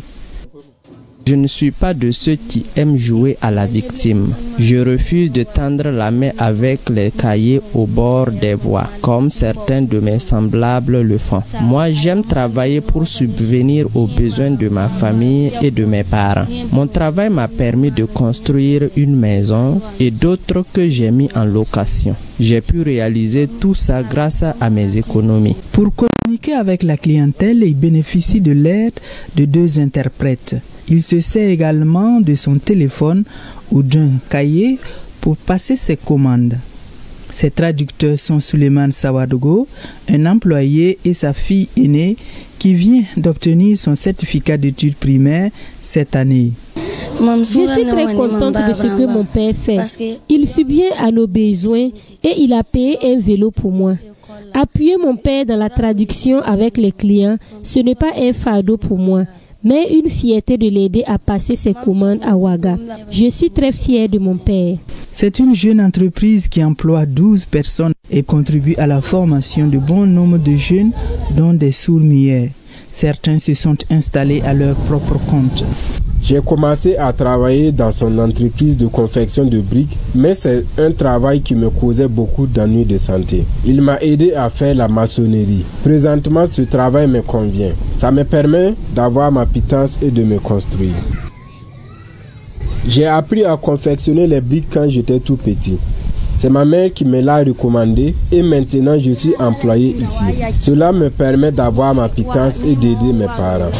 Je ne suis pas de ceux qui aiment jouer à la victime. Je refuse de tendre la main avec les cahiers au bord des voies, comme certains de mes semblables le font. Moi, j'aime travailler pour subvenir aux besoins de ma famille et de mes parents. Mon travail m'a permis de construire une maison et d'autres que j'ai mis en location. J'ai pu réaliser tout ça grâce à mes économies. Pour communiquer avec la clientèle, il bénéficie de l'aide de 2 interprètes. Il se sert également de son téléphone ou d'un cahier pour passer ses commandes. Ses traducteurs sont Suleiman Sawadogo, un employé, et sa fille aînée qui vient d'obtenir son certificat d'études primaires cette année. Je suis très contente de ce que mon père fait. Il subvient à nos besoins et il a payé un vélo pour moi. Appuyer mon père dans la traduction avec les clients, ce n'est pas un fardeau pour moi, mais une fierté de l'aider à passer ses commandes à Ouaga. Je suis très fière de mon père. C'est une jeune entreprise qui emploie 12 personnes et contribue à la formation de bon nombre de jeunes, dont des sourds-muets. Certains se sont installés à leur propre compte. J'ai commencé à travailler dans son entreprise de confection de briques, mais c'est un travail qui me causait beaucoup d'ennuis de santé. Il m'a aidé à faire la maçonnerie. Présentement, ce travail me convient. Ça me permet d'avoir ma pitance et de me construire. J'ai appris à confectionner les briques quand j'étais tout petit. C'est ma mère qui me l'a recommandé et maintenant je suis employé ici. Cela me permet d'avoir ma pitance et d'aider mes parents.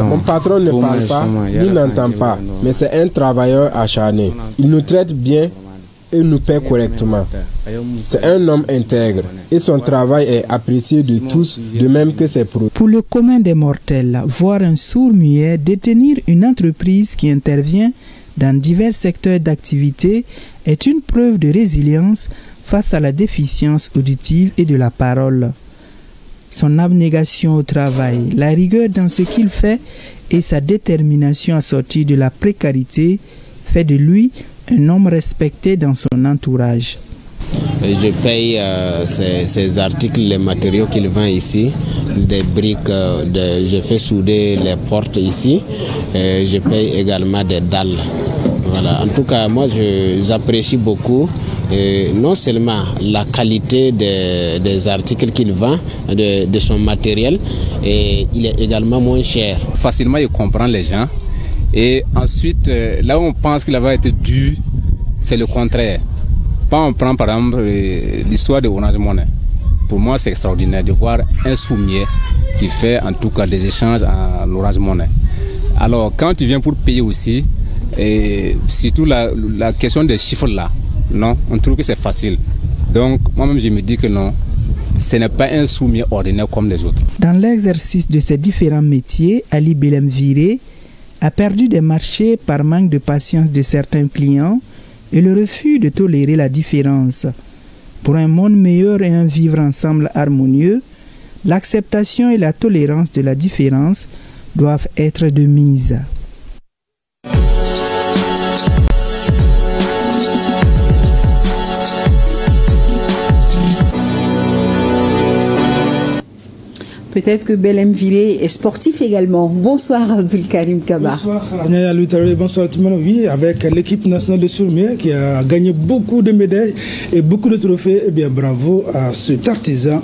Mon patron ne parle pas ni n'entend pas, mais c'est un travailleur acharné. Il nous traite bien et nous paie correctement. C'est un homme intègre et son travail est apprécié de tous, de même que ses produits. Pour le commun des mortels, voir un sourd-muet détenir une entreprise qui intervient dans divers secteurs d'activité est une preuve de résilience face à la déficience auditive et de la parole. Son abnégation au travail, la rigueur dans ce qu'il fait et sa détermination à sortir de la précarité fait de lui un homme respecté dans son entourage. Je paye ces articles, les matériaux qu'il vend ici, des briques, je fais souder les portes ici, je paye également des dalles. Voilà. En tout cas, moi j'apprécie beaucoup non seulement la qualité des articles qu'il vend, de son matériel, et il est également moins cher. Facilement, il comprend les gens. Et ensuite, là où on pense qu'il va être dû, c'est le contraire. Quand on prend par exemple l'histoire de Orange Money, pour moi c'est extraordinaire de voir un sourd-muet qui fait en tout cas des échanges en Orange Money. Alors quand tu viens pour payer aussi, et surtout la question des chiffres là, non, on trouve que c'est facile. Donc moi-même je me dis que non, ce n'est pas un sourd-muet ordinaire comme les autres. Dans l'exercice de ces différents métiers, Ali Belem Viré a perdu des marchés par manque de patience de certains clients et le refus de tolérer la différence. Pour un monde meilleur et un vivre ensemble harmonieux, l'acceptation et la tolérance de la différence doivent être de mise. Peut-être que Belem Viré est sportif également. Bonsoir Abdul Karim Kaba. Bonsoir Agnès Loutaré, bonsoir tout le monde. Oui, avec l'équipe nationale de sourds-muets qui a gagné beaucoup de médailles et beaucoup de trophées. Eh bien, bravo à cet artisan,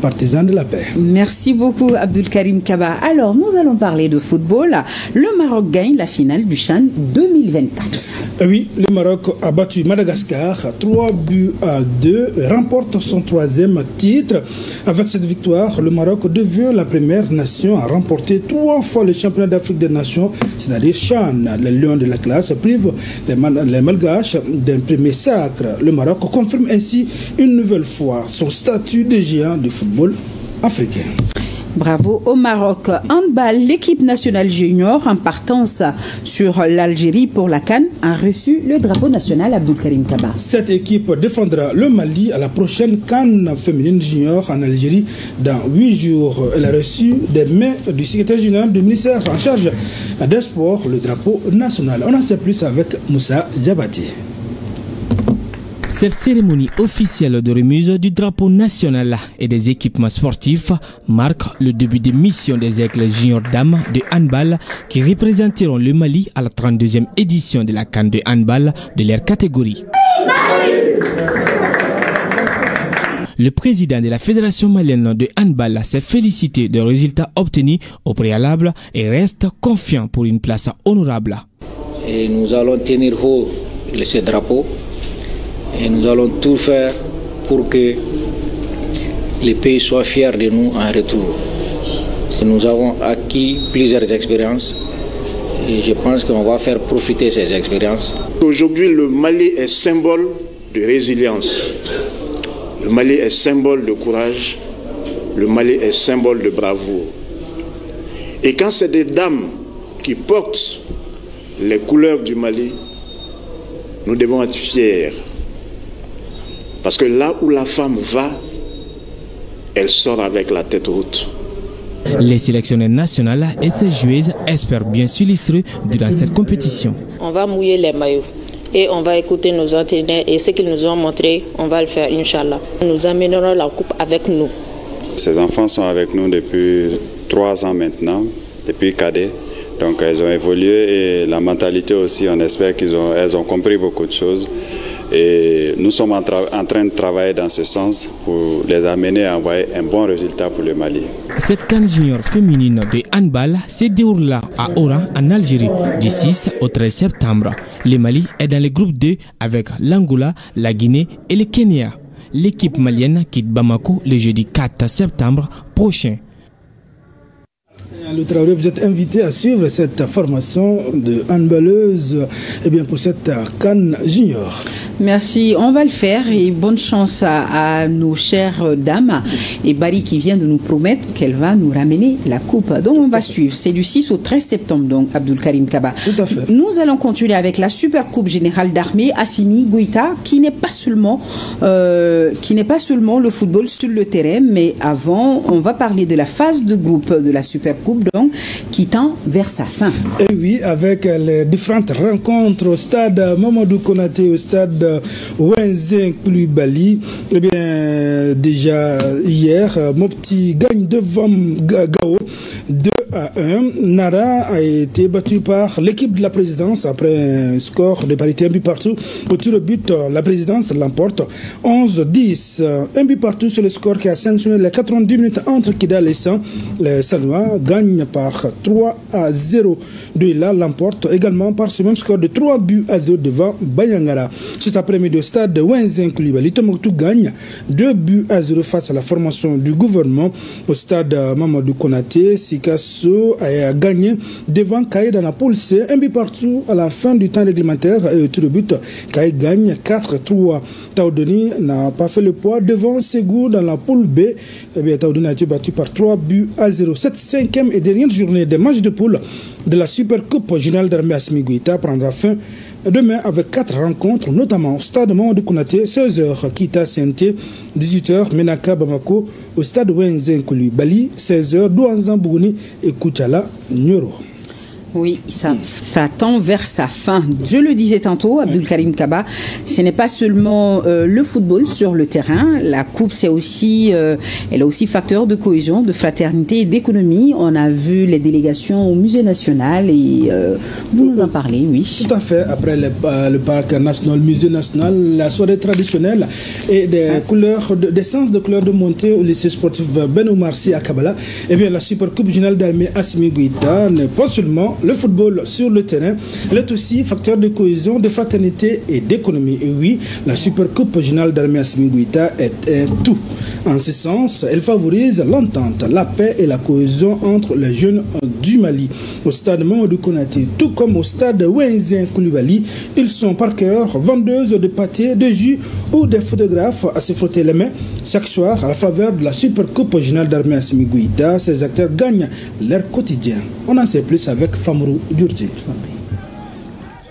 partisan de la paix. Merci beaucoup Abdul Karim Kaba. Alors, nous allons parler de football. Le Maroc gagne la finale du CHAN 2024. Oui, le Maroc a battu Madagascar 3-2, remporte son 3e titre. Avec cette victoire, le Maroc devient la première nation à remporter 3 fois le championnat d'Afrique des Nations, c'est-à-dire CHAN. Les lions de la classe privent les Malgaches d'un premier sacre. Le Maroc confirme ainsi une nouvelle fois son statut de géant du football africain. Bravo au Maroc. Handball, l'équipe nationale junior en partance sur l'Algérie pour la CAN a reçu le drapeau national Abdul Karim Kaba. Cette équipe défendra le Mali à la prochaine CAN féminine junior en Algérie dans 8 jours. Elle a reçu des mains du secrétaire général du ministère en charge des sports le drapeau national. On en sait plus avec Moussa Diabati. Cette cérémonie officielle de remise du drapeau national et des équipements sportifs marque le début des missions des Aigles junior dames de handball qui représenteront le Mali à la 32e édition de la CAN de handball de leur catégorie. Le président de la Fédération malienne de handball s'est félicité des résultats obtenus au préalable et reste confiant pour une place honorable. Et nous allons tenir haut ce drapeau et nous allons tout faire pour que les pays soient fiers de nous en retour. Nous avons acquis plusieurs expériences et je pense qu'on va faire profiter ces expériences. Aujourd'hui, le Mali est symbole de résilience. Le Mali est symbole de courage. Le Mali est symbole de bravoure. Et quand c'est des dames qui portent les couleurs du Mali, nous devons être fiers. Parce que là où la femme va, elle sort avec la tête haute. Les sélectionneurs nationaux et ces joueuses espèrent bien s'illustrer durant cette compétition. On va mouiller les maillots et on va écouter nos entraîneurs et ce qu'ils nous ont montré, on va le faire, Inch'Allah. Nous amènerons la coupe avec nous. Ces enfants sont avec nous depuis 3 ans maintenant, depuis cadet. Donc elles ont évolué et la mentalité aussi, on espère qu'elles ont compris beaucoup de choses. Et nous sommes en train de travailler dans ce sens pour les amener à envoyer un bon résultat pour le Mali. Cette CAN junior féminine de handball se déroulera à Oran en Algérie du 6 au 13 septembre. Le Mali est dans le groupe 2 avec l'Angola, la Guinée et le Kenya. L'équipe malienne quitte Bamako le jeudi 4 septembre prochain. Le Traoré, vous êtes invité à suivre cette formation de handballeuse pour cette CAN junior. Merci, on va le faire et bonne chance à nos chères dames. Et Barry qui vient de nous promettre qu'elle va nous ramener la coupe. Donc on va suivre. C'est du 6 au 13 septembre, donc Abdul Karim Kaba. Tout à fait. Nous allons continuer avec la Super Coupe Générale d'Armée Assimi Goïta qui n'est pas seulement le football sur le terrain, mais avant, on va parler de la phase de groupe de la Super Coupe, donc qui tend vers sa fin. Et oui, avec les différentes rencontres au stade Mamadou Konaté, au stade Wenzin Koulibaly. Eh bien, déjà hier, Mopti gagne devant Gao 2-1. Nara a été battu par l'équipe de la présidence après un score de parité un but partout. Au tir au but, la présidence l'emporte 11-10. Un but partout sur le score qui a sanctionné les 90 minutes entre Kidal et San. Les Sanois gagnent par 3-0. Douila l'emporte également par ce même score de 3-0 devant Bayangara. Cet après-midi au stade de Wenzin Koulibaly, Tombouctou gagne 2-0 face à la formation du gouvernement. Au stade Mamadou Konaté, Sikasso a gagné devant Kaye dans la poule C, un but partout à la fin du temps réglementaire et au tir au but, Kaye gagne 4-3. Taoudoni n'a pas fait le poids devant Ségou dans la poule B. Eh bien, Taoudoni a été battu par 3-0. Cette 5e et dernière journée des matchs de poule de la Super Coupe Générale d'Armée Assimi Goïta prendra fin demain avec 4 rencontres, notamment au stade Mamadou Konaté, 16h, Kita Senté, 18h, Menaka Bamako, au stade Wenzin Koulibaly, 16h, Douanzan Bougouni et Koutiala Nyoro. Oui, ça tend vers sa fin. Je le disais tantôt, Abdul Karim Kaba, ce n'est pas seulement le football sur le terrain. La coupe, c'est aussi, elle est aussi facteur de cohésion, de fraternité et d'économie. On a vu les délégations au musée national et vous nous en parlez, oui. Tout à fait. Après le parc national, le musée national, la soirée traditionnelle et des couleurs, des séances de couleurs de montée au lycée sportif Ben Oumar Sy à Kabbalah. Eh bien, la Super Coupe Générale d'Armée Assimi Goïta n'est pas seulement le football sur le terrain, elle est aussi facteur de cohésion, de fraternité et d'économie. Et oui, la Super Coupe Générale d'Armée Assimi Goïta est un tout. En ce sens, elle favorise l'entente, la paix et la cohésion entre les jeunes du Mali. Au stade Mamadou Konaté, tout comme au stade Wenzin Koulibaly, ils sont par cœur vendeuses de pâté, de jus ou des photographes à se frotter les mains. Chaque soir, à la faveur de la Super Coupe Générale d'Armée Assimi Goïta, ces acteurs gagnent leur quotidien. On en sait plus avec Famrou Djourti.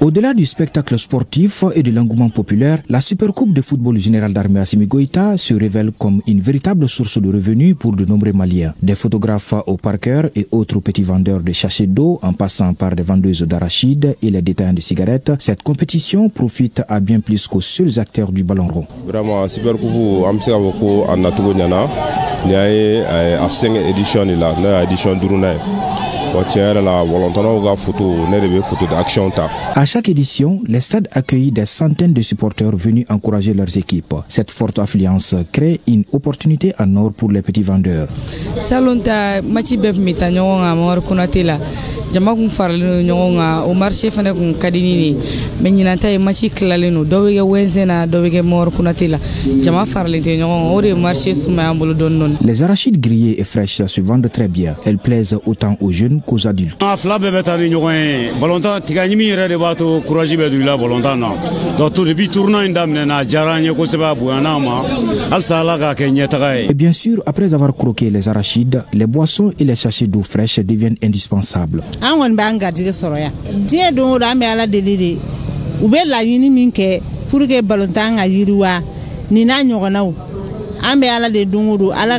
Au-delà du spectacle sportif et de l'engouement populaire, la Supercoupe de football général d'armée Assimi Goïta se révèle comme une véritable source de revenus pour de nombreux Maliens. Des photographes au parqueur et autres petits vendeurs de sachets d'eau, en passant par des vendeuses d'arachides et les détaillants de cigarettes, cette compétition profite à bien plus qu'aux seuls acteurs du ballon rond. Vraiment, Supercoupe, amsika beaucoup en Natougo Nyana, il y a 5 éditions là, l'édition d'Urunay. À chaque édition, les stades accueillent des centaines de supporters venus encourager leurs équipes. Cette forte affluence crée une opportunité en or pour les petits vendeurs. jama kun faralen ɲɔgɔn kan o marché fana kun ka di ni mais ɲinanta ye match kilalen no dɔ bɛ kɛ wenzena dɔ bɛ kɛ mor kunate la jama faralen tɛ ɲɔgɔn kan o de marché sumaya bolo dɔɔni. Les arachides grillées et fraîches se vendent très bien. Elles plaisent autant aux jeunes qu'aux adultes. Fila bɛɛ bɛ taa ni ɲɔgɔn ye balontan tiga ɲimi yɛrɛ de b'a to courage bɛ don i la balontan na donc depuis tournoi in daminɛna a diyara an ye kosɛbɛ a bonyana ma halisa Ala k'a kɛ ɲɛtaga ye. Et bien sûr, après avoir croqué les arachides, les boissons et les sachets d'eau fraîche deviennent indispensables. An kɔni b'an garijɛgɛ sɔrɔ yan diɲɛ don o don an bɛ Ala deli de u bɛ laɲini min kɛ pour que balontan ka yiriwa nin n'a ɲɔgɔnnaw an bɛ Ala de don o don Ala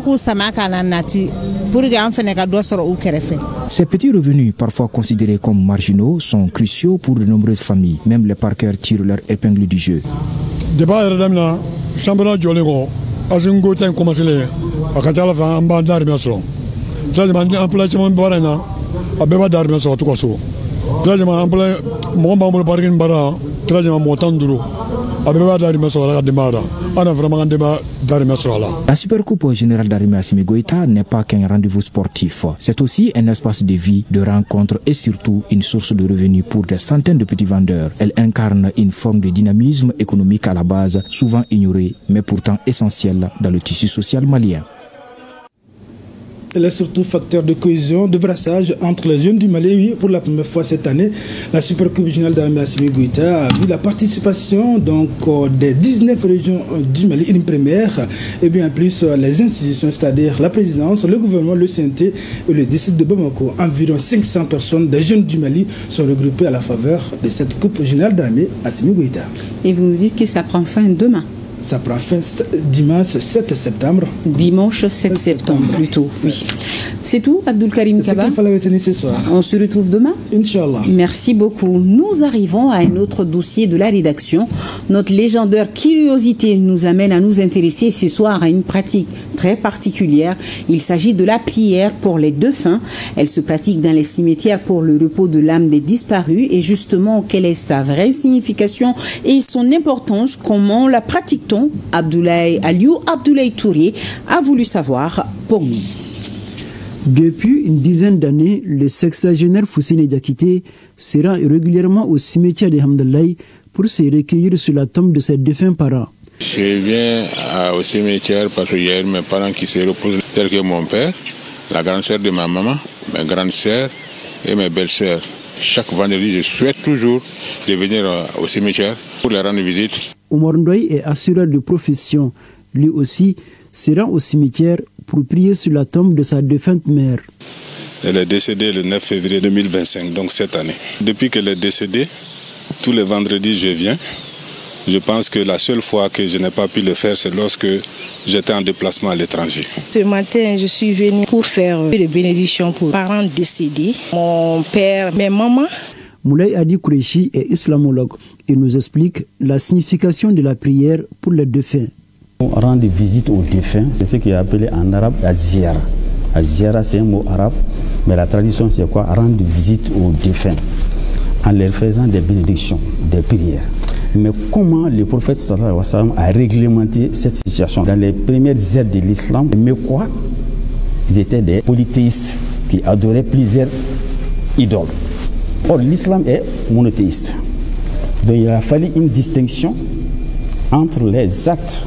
k'u sama ka na nati pour que an fɛnɛ ka dɔ sɔrɔ u kɛrɛfɛ. Ces petits revenus, parfois considérés comme marginaux, sont cruciaux pour de nombreuses familles. Même les parqueurs tirent leur épingle du jeu. Débat yɛrɛ daminɛ championnat jɔlen kɔ Assimi Goïta in commencé a ka ca Ala fɛ an b'an dahirimɛ sɔrɔ. Trajama emploi caman baara in na a bɛɛ b'a dahirimɛ sɔrɔ cogo so. Trajama emploi mɔgɔ b'an bolo parking baara trajama mɔgɔ 15 a bɛɛ b'a dahirimɛ sɔrɔ Ala ka denbaya la. An na vraiment an denbaya dahirimɛ sɔrɔ a la. La Supercoupe générale d'armée Assimi Goïta n'est pas qu'un rendez-vous sportif. C'est aussi un espace de vie, de rencontre et surtout une source de revenus pour des centaines de petits vendeurs. Elle incarne une forme de dynamisme économique à la base, souvent ignorée, mais pourtant essentielle dans le tissu social malien. Elle est surtout facteur de cohésion, de brassage entre les jeunes du Mali. Oui, pour la première fois cette année, la Supercoupe générale d'armée Assimi Goïta a vu la participation donc, des 19 régions du Mali, une première, et bien plus les institutions, c'est-à-dire la présidence, le gouvernement, le CNT et le district de Bamako. Environ 500 personnes des jeunes du Mali sont regroupées à la faveur de cette Coupe générale d'armée Assimi Goïta. Et vous nous dites que ça prend fin demain? Ça prend fin dimanche 7 septembre. Dimanche 7 septembre, plutôt, oui. C'est tout, Abdul Karim Kaba? C'est ce qu'il fallait retenir ce soir. On se retrouve demain? Inch'Allah. Merci beaucoup. Nous arrivons à un autre dossier de la rédaction. Notre légendaire curiosité nous amène à nous intéresser ce soir à une pratique très particulière. Il s'agit de la prière pour les défunts. Elle se pratique dans les cimetières pour le repos de l'âme des disparus. Et justement, quelle est sa vraie signification et son importance? Comment la pratique-t-on? Abdoulaye Aliou Abdoulaye Touré a voulu savoir pour nous. Depuis une dizaine d'années, le sexagénaire Foussine Diakité se rend régulièrement au cimetière de Hamdallaye pour se recueillir sur la tombe de ses défunts parents. Je viens au cimetière parce qu'il y a mes parents qui se reposent, tels que mon père, la grande sœur de ma maman, mes grandes sœurs et mes belles sœurs. Chaque vendredi, je souhaite toujours de venir au cimetière pour leur rendre visite. Omar Ndoye est assureur de profession. Lui aussi se rend au cimetière pour prier sur la tombe de sa défunte mère. Elle est décédée le 9 février 2025, donc cette année. Depuis qu'elle est décédée, tous les vendredis je viens. Je pense que la seule fois que je n'ai pas pu le faire, c'est lorsque j'étais en déplacement à l'étranger. Ce matin, je suis venue pour faire des bénédictions pour parents décédés, mon père, mes mamans. Moulay Adi Kourechi est islamologue et nous explique la signification de la prière pour les défunts. Rendre visite aux défunts, c'est ce qui est appelé en arabe aziyara. Aziyara, c'est un mot arabe, mais la tradition c'est quoi? Rendre visite aux défunts en leur faisant des bénédictions, des prières. Mais comment le prophète sallallahu alayhi wa sallam a réglementé cette situation? Dans les premières ères de l'islam, mais quoi? Ils étaient des polythéistes qui adoraient plusieurs idoles. Or, l'islam est monothéiste. Donc, il a fallu une distinction entre les actes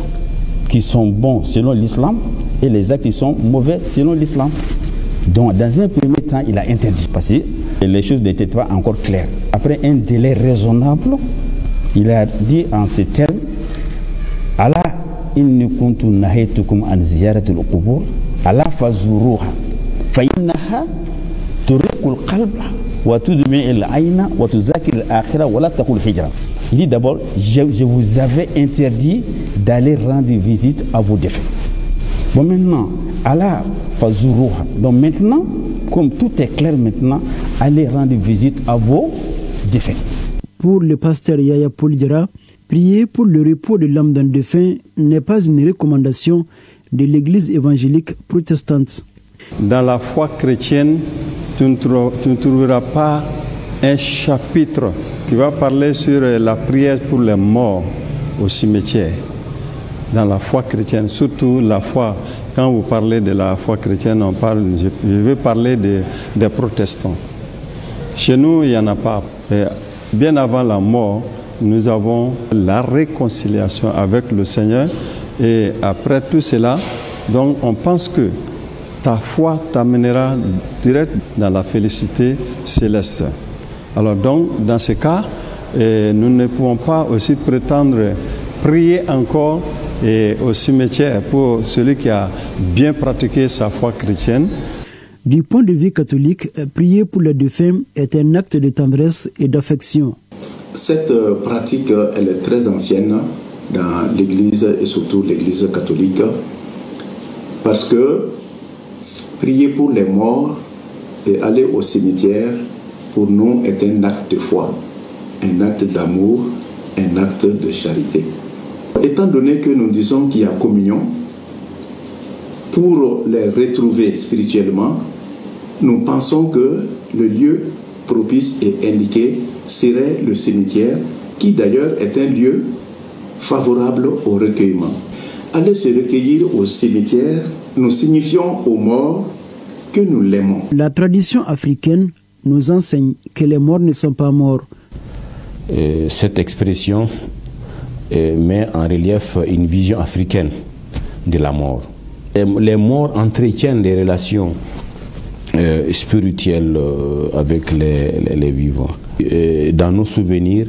qui sont bons selon l'islam et les actes qui sont mauvais selon l'islam. Donc, dans un premier temps, il a interdit parce que les choses n'étaient pas encore claires. Après un délai raisonnable, il a dit en ces termes: Allah inni kuntu nahaytukum an ziyaratil qubur ala fazuruha fa innaha turiqul qalba Il dit d'abord, je vous avais interdit d'aller rendre visite à vos défunts. Bon, maintenant, Allah fazuruha. Donc maintenant, comme tout est clair maintenant, allez rendre visite à vos défunts. Pour le pasteur Yaya Polidjara, prier pour le repos de l'âme d'un défunt n'est pas une recommandation de l'église évangélique protestante. Dans la foi chrétienne, tu ne trouveras pas un chapitre qui va parler sur la prière pour les morts au cimetière. Dans la foi chrétienne, surtout la foi, quand vous parlez de la foi chrétienne, je veux parler des protestants. Chez nous, il n'y en a pas. Et bien avant la mort, nous avons la réconciliation avec le Seigneur. Et après tout cela, donc on pense que ta foi t'amènera direct dans la félicité céleste. Alors donc, dans ce cas, nous ne pouvons pas aussi prétendre prier encore au cimetière pour celui qui a bien pratiqué sa foi chrétienne. Du point de vue catholique, prier pour les défunts est un acte de tendresse et d'affection. Cette pratique, elle est très ancienne dans l'Église et surtout l'Église catholique, parce que prier pour les morts et aller au cimetière, pour nous, est un acte de foi, un acte d'amour, un acte de charité. Étant donné que nous disons qu'il y a communion, pour les retrouver spirituellement, nous pensons que le lieu propice et indiqué serait le cimetière, qui d'ailleurs est un lieu favorable au recueillement. Aller se recueillir au cimetière, nous signifions aux morts que nous l'aimons. La tradition africaine nous enseigne que les morts ne sont pas morts. Cette expression met en relief une vision africaine de la mort. Les morts entretiennent des relations spirituelles avec les vivants. Dans nos souvenirs,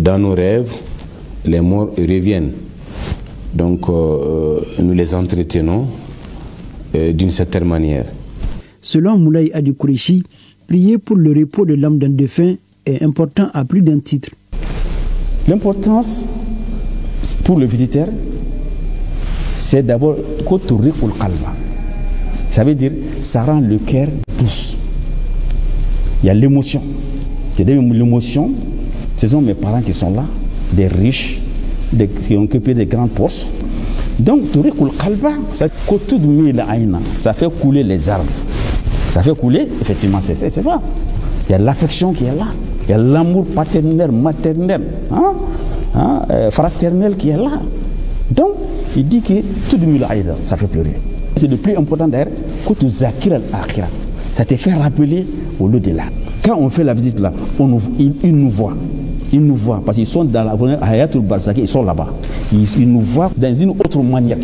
dans nos rêves, les morts reviennent. Donc nous les entretenons d'une certaine manière. Selon Moulay Adi Kourechi, prier pour le repos de l'âme d'un défunt est important à plus d'un titre. L'importance pour le visiteur, c'est d'abord kotouri ul qalba. Ça veut dire, ça rend le cœur douce. Il y a l'émotion. L'émotion, ce sont mes parents qui sont là, des riches, qui ont occupé des grands postes. Donc, touri ul qalba, ça fait couler les armes. Ça fait couler, effectivement, c'est vrai. Il y a l'affection qui est là. Il y a l'amour paternel, maternel, fraternel qui est là. Donc, il dit que tout de suite, ça fait pleurer. C'est le plus important d'ailleurs, ça te fait rappeler au l'au-delà. Quand on fait la visite là, ils nous voient. Ils nous voient parce qu'ils sont dans la Hayatul Barzakhi, ils sont là-bas. Ils nous voient dans une autre manière.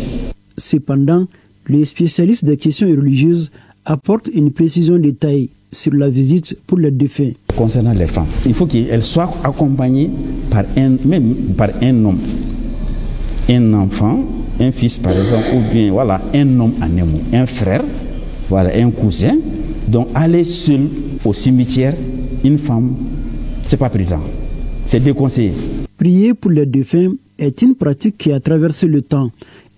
Cependant, les spécialistes des questions religieuses apportent une précision détaillée sur la visite pour les défunts. Concernant les femmes, il faut qu'elles soient accompagnées par un homme, un enfant, un fils par exemple, ou bien voilà, un homme en émo, un frère, voilà, un cousin. Donc aller seul au cimetière, une femme, c'est pas prudent, c'est déconseillé. Prier pour les défunts est une pratique qui a traversé le temps.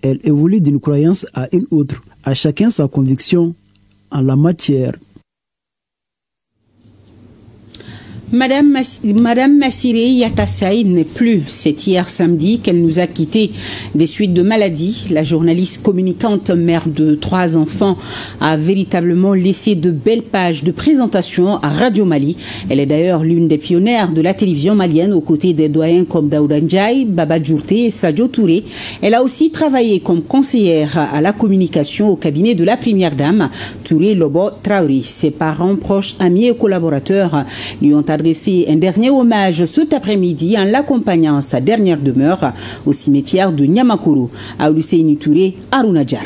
Elle évolue d'une croyance à une autre, à chacun sa conviction en la matière. Madame Massiré Yatassaï n'est plus. C'est hier samedi qu'elle nous a quittés des suites de maladie. La journaliste communicante, mère de 3 enfants, a véritablement laissé de belles pages de présentation à Radio Mali. Elle est d'ailleurs l'une des pionnières de la télévision malienne aux côtés des doyens comme Daouda Ndiaye, Baba Djourté et Sadio Touré. Elle a aussi travaillé comme conseillère à la communication au cabinet de la première dame, Touré Lobo Traoré. Ses parents, proches, amis et collaborateurs lui ont adressé un dernier hommage cet après-midi en l'accompagnant à sa dernière demeure au cimetière de Niamakuru. À Olusseini Touré, Aruna Djara.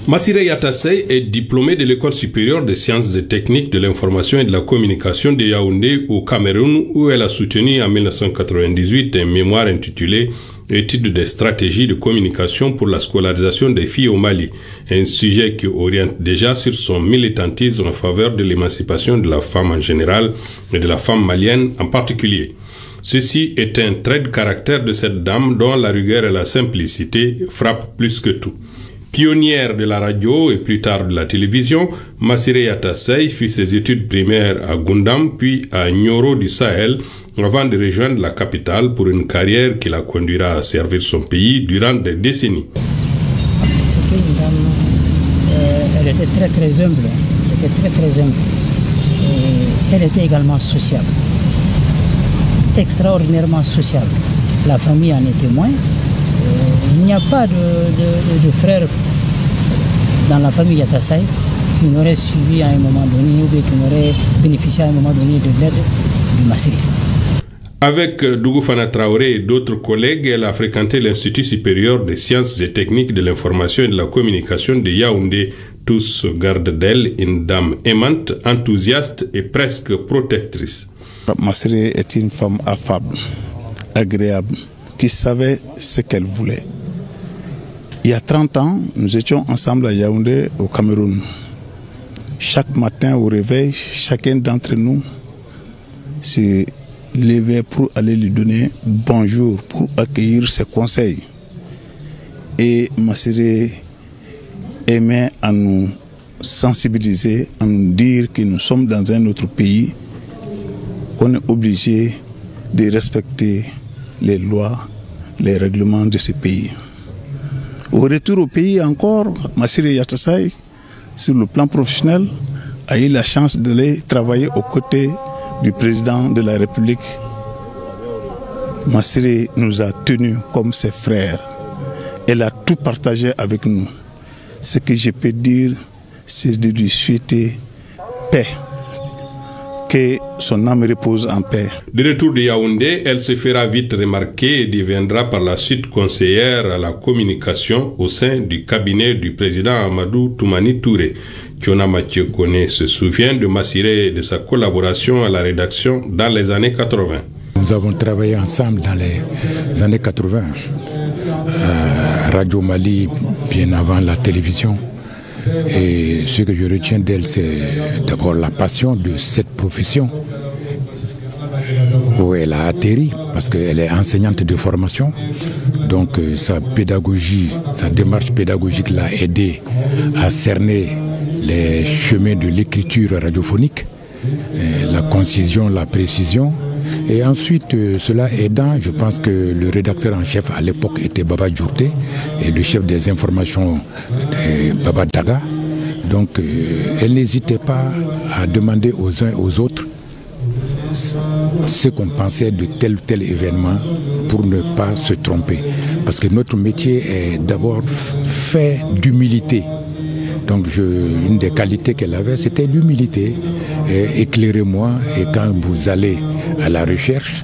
Massiré Yatassaï est diplômé de l'École supérieure des sciences et techniques de l'information et de la communication de Yaoundé au Cameroun, où elle a soutenu en 1998 un mémoire intitulé étude des stratégies de communication pour la scolarisation des filles au Mali, un sujet qui oriente déjà sur son militantisme en faveur de l'émancipation de la femme en général et de la femme malienne en particulier. Ceci est un trait de caractère de cette dame dont la rigueur et la simplicité frappent plus que tout. Pionnière de la radio et plus tard de la télévision, Massiré Yatasei fit ses études primaires à Gundam puis à Nioro du Sahel avant de rejoindre la capitale pour une carrière qui la conduira à servir son pays durant des décennies. C'était une dame, elle était très humble, elle était également sociable, extraordinairement sociable. La famille en est témoin. Il n'y a pas de frère dans la famille Yatasei qui n'aurait suivi à un moment donné ou qui n'aurait bénéficié à un moment donné de l'aide du Massiré. Avec Dougoufana Traoré et d'autres collègues, elle a fréquenté l'Institut supérieur des sciences et techniques de l'information et de la communication de Yaoundé. Tous gardent d'elle une dame aimante, enthousiaste et presque protectrice. Massiré est une femme affable, agréable, qui savait ce qu'elle voulait. Il y a 30 ans, nous étions ensemble à Yaoundé, au Cameroun. Chaque matin au réveil, chacun d'entre nous se levait pour aller lui donner bonjour, pour accueillir ses conseils. Et Massiré aimait à nous sensibiliser, à nous dire que nous sommes dans un autre pays, qu'on est obligé de respecter les lois, les règlements de ce pays. Au retour au pays encore, Massiré Yatasei, sur le plan professionnel, a eu la chance d'aller travailler aux côtés du président de la République. Massiré nous a tenus comme ses frères. Elle a tout partagé avec nous. Ce que je peux dire, c'est de lui souhaiter paix. Que son âme repose en paix. De retour de Yaoundé, elle se fera vite remarquer et deviendra par la suite conseillère à la communication au sein du cabinet du président Amadou Toumani Touré. Kiona Mathieu Kone se souvient de Massiré et de sa collaboration à la rédaction dans les années 80. Nous avons travaillé ensemble dans les années 80. Radio Mali, bien avant la télévision. Et ce que je retiens d'elle, c'est d'abord la passion de cette profession où elle a atterri, parce qu'elle est enseignante de formation. Donc sa pédagogie, sa démarche pédagogique l'a aidé à cerner les chemins de l'écriture radiophonique, la concision, la précision. Et ensuite, cela aidant, je pense que le rédacteur en chef à l'époque était Baba Djourté et le chef des informations Baba Daga. Donc, elle n'hésitait pas à demander aux uns et aux autres ce qu'on pensait de tel ou tel événement pour ne pas se tromper. Parce que notre métier est d'abord fait d'humilité. Donc une des qualités qu'elle avait, c'était l'humilité. Éclairez-moi, et quand vous allez à la recherche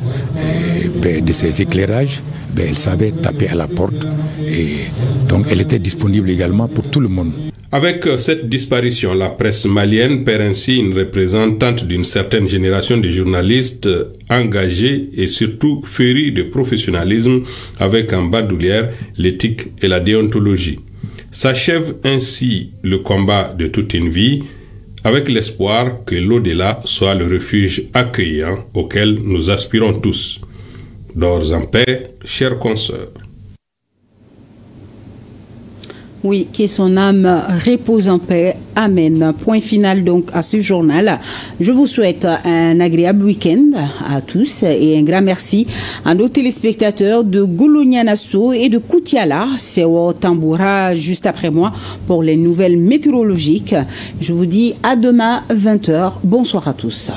de ces éclairages, elle savait taper à la porte. Et donc elle était disponible également pour tout le monde. Avec cette disparition, la presse malienne perd ainsi une représentante d'une certaine génération de journalistes engagés et surtout férus de professionnalisme avec en bandoulière l'éthique et la déontologie. S'achève ainsi le combat de toute une vie, avec l'espoir que l'au-delà soit le refuge accueillant auquel nous aspirons tous. Dors en paix, chers consoeurs. Oui, que son âme repose en paix. Amen. Point final donc à ce journal. Je vous souhaite un agréable week-end à tous et un grand merci à nos téléspectateurs de Golonianasso et de Koutiala. C'est au Tamboura juste après moi pour les nouvelles météorologiques. Je vous dis à demain 20h. Bonsoir à tous.